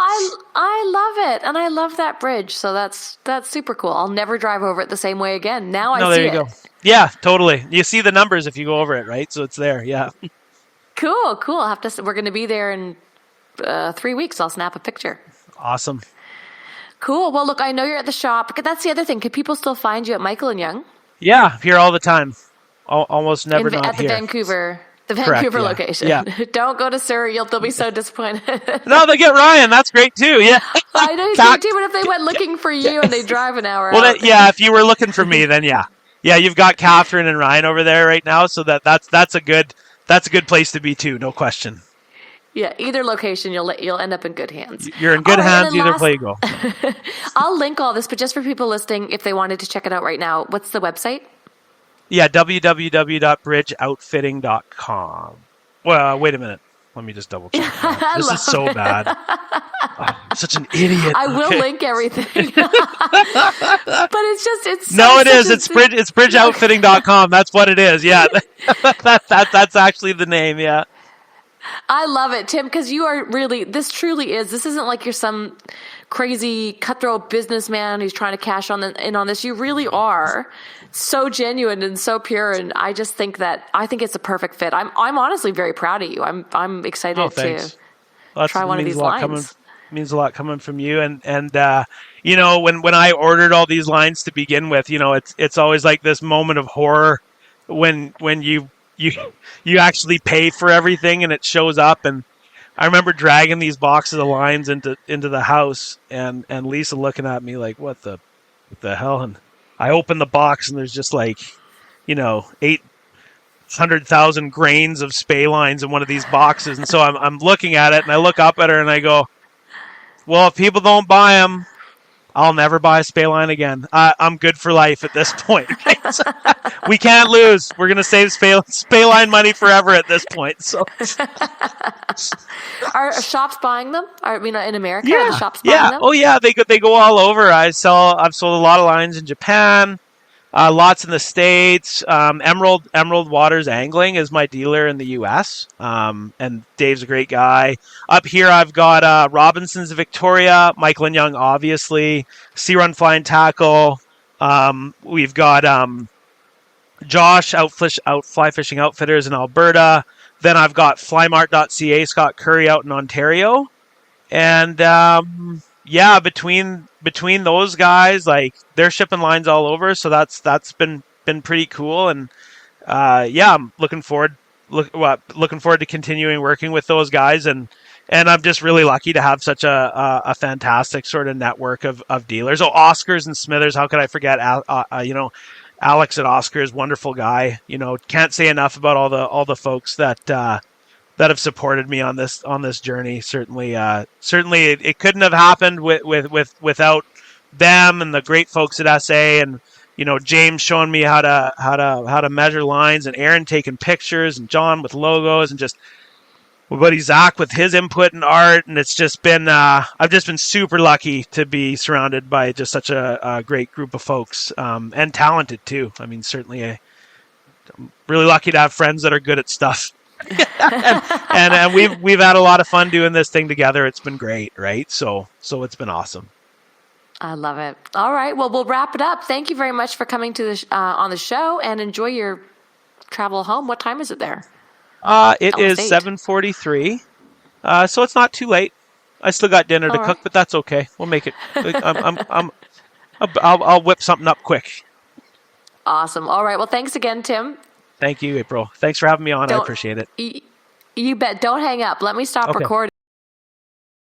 I love it, and I love that bridge. So that's super cool. I'll never drive over it the same way again. Now I see it. There you go. Yeah, totally. You see the numbers if you go over it, right? So it's there. Yeah. Cool. We're going to be there in 3 weeks. I'll snap a picture. Awesome. Cool. Well, look, I know you're at the shop. That's the other thing. Can people still find you at Michael and Young? Yeah, here all the time. Almost never not at the here. Vancouver. The Correct, Vancouver yeah. location. Yeah. Don't go to Surrey. They'll be so disappointed. No, they get Ryan. That's great too. Yeah. I know he's great too, but if they went looking for you and they drive an hour out. If you were looking for me, then yeah. Yeah, you've got Catherine and Ryan over there right now, so that's a good place to be too, no question. Yeah, either location, you'll end up in good hands. You're in good hands either way you go. I'll link all this, but just for people listening, if they wanted to check it out right now, what's the website? Yeah, www.bridgeoutfitting.com. Well, wait a minute. Let me just double check. This is so bad. Oh, I'm such an idiot. I will link everything. But it's no, it is. It's bridgeoutfitting.com. That's what it is. Yeah. That's actually the name. Yeah. I love it, Tim, because you are really, this isn't like you're some crazy cutthroat businessman who's trying to cash in on this. You really are so genuine and so pure, and I just think it's a perfect fit. I'm honestly very proud of you. I'm excited to try one of these lines. Means a lot coming from you, and when I ordered all these lines to begin with, it's always like this moment of horror when you actually pay for everything and it shows up. And I remember dragging these boxes of lines into the house, and Lisa looking at me like, what the hell? And I opened the box and there's just 800,000 grains of Spey lines in one of these boxes. And so I'm looking at it and I look up at her and I go, Well, if people don't buy them, I'll never buy a Spey line again. I'm good for life at this point. Right? So, we can't lose. We're going to save Spey line money forever at this point. So, Are shops buying them? In America, are the shops buying them? Oh yeah, they go all over. I've sold a lot of lines in Japan. Lots in the States. Emerald Waters Angling is my dealer in the U.S. And Dave's a great guy. Up here, I've got Robinson's of Victoria, Michael and Young, obviously, Sea Run Fly and Tackle. We've got Josh out Fly Fishing Outfitters in Alberta. Then I've got Flymart.ca, Scott Curry out in Ontario, and between those guys, like they're shipping lines all over, so that's been pretty cool, and I'm looking forward to continuing working with those guys, and I'm just really lucky to have such a fantastic sort of network of dealers. Oh, Oscars and Smithers, how could I forget? Alex at Oscars, wonderful guy. Can't say enough about all the folks that have supported me on this journey. Certainly, it couldn't have happened without them and the great folks at SA, and James showing me how to measure lines, and Aaron taking pictures, and John with logos, and just my buddy Zach with his input and art. And it's just been I've just been super lucky to be surrounded by just such a great group of folks, and talented too. I mean, certainly I'm really lucky to have friends that are good at stuff. and we've had a lot of fun doing this thing together. It's been great, right? So it's been awesome. I love it. All right, well, we'll wrap it up. Thank you very much for coming to on the show, and enjoy your travel home. What time is it there? It is 7:43, so it's not too late. I still got dinner to cook, but that's okay. We'll make it. I'll whip something up quick. Awesome. All right. Well, thanks again, Tim. Thank you, April. Thanks for having me on. I appreciate it. You bet. Don't hang up. Let me stop recording.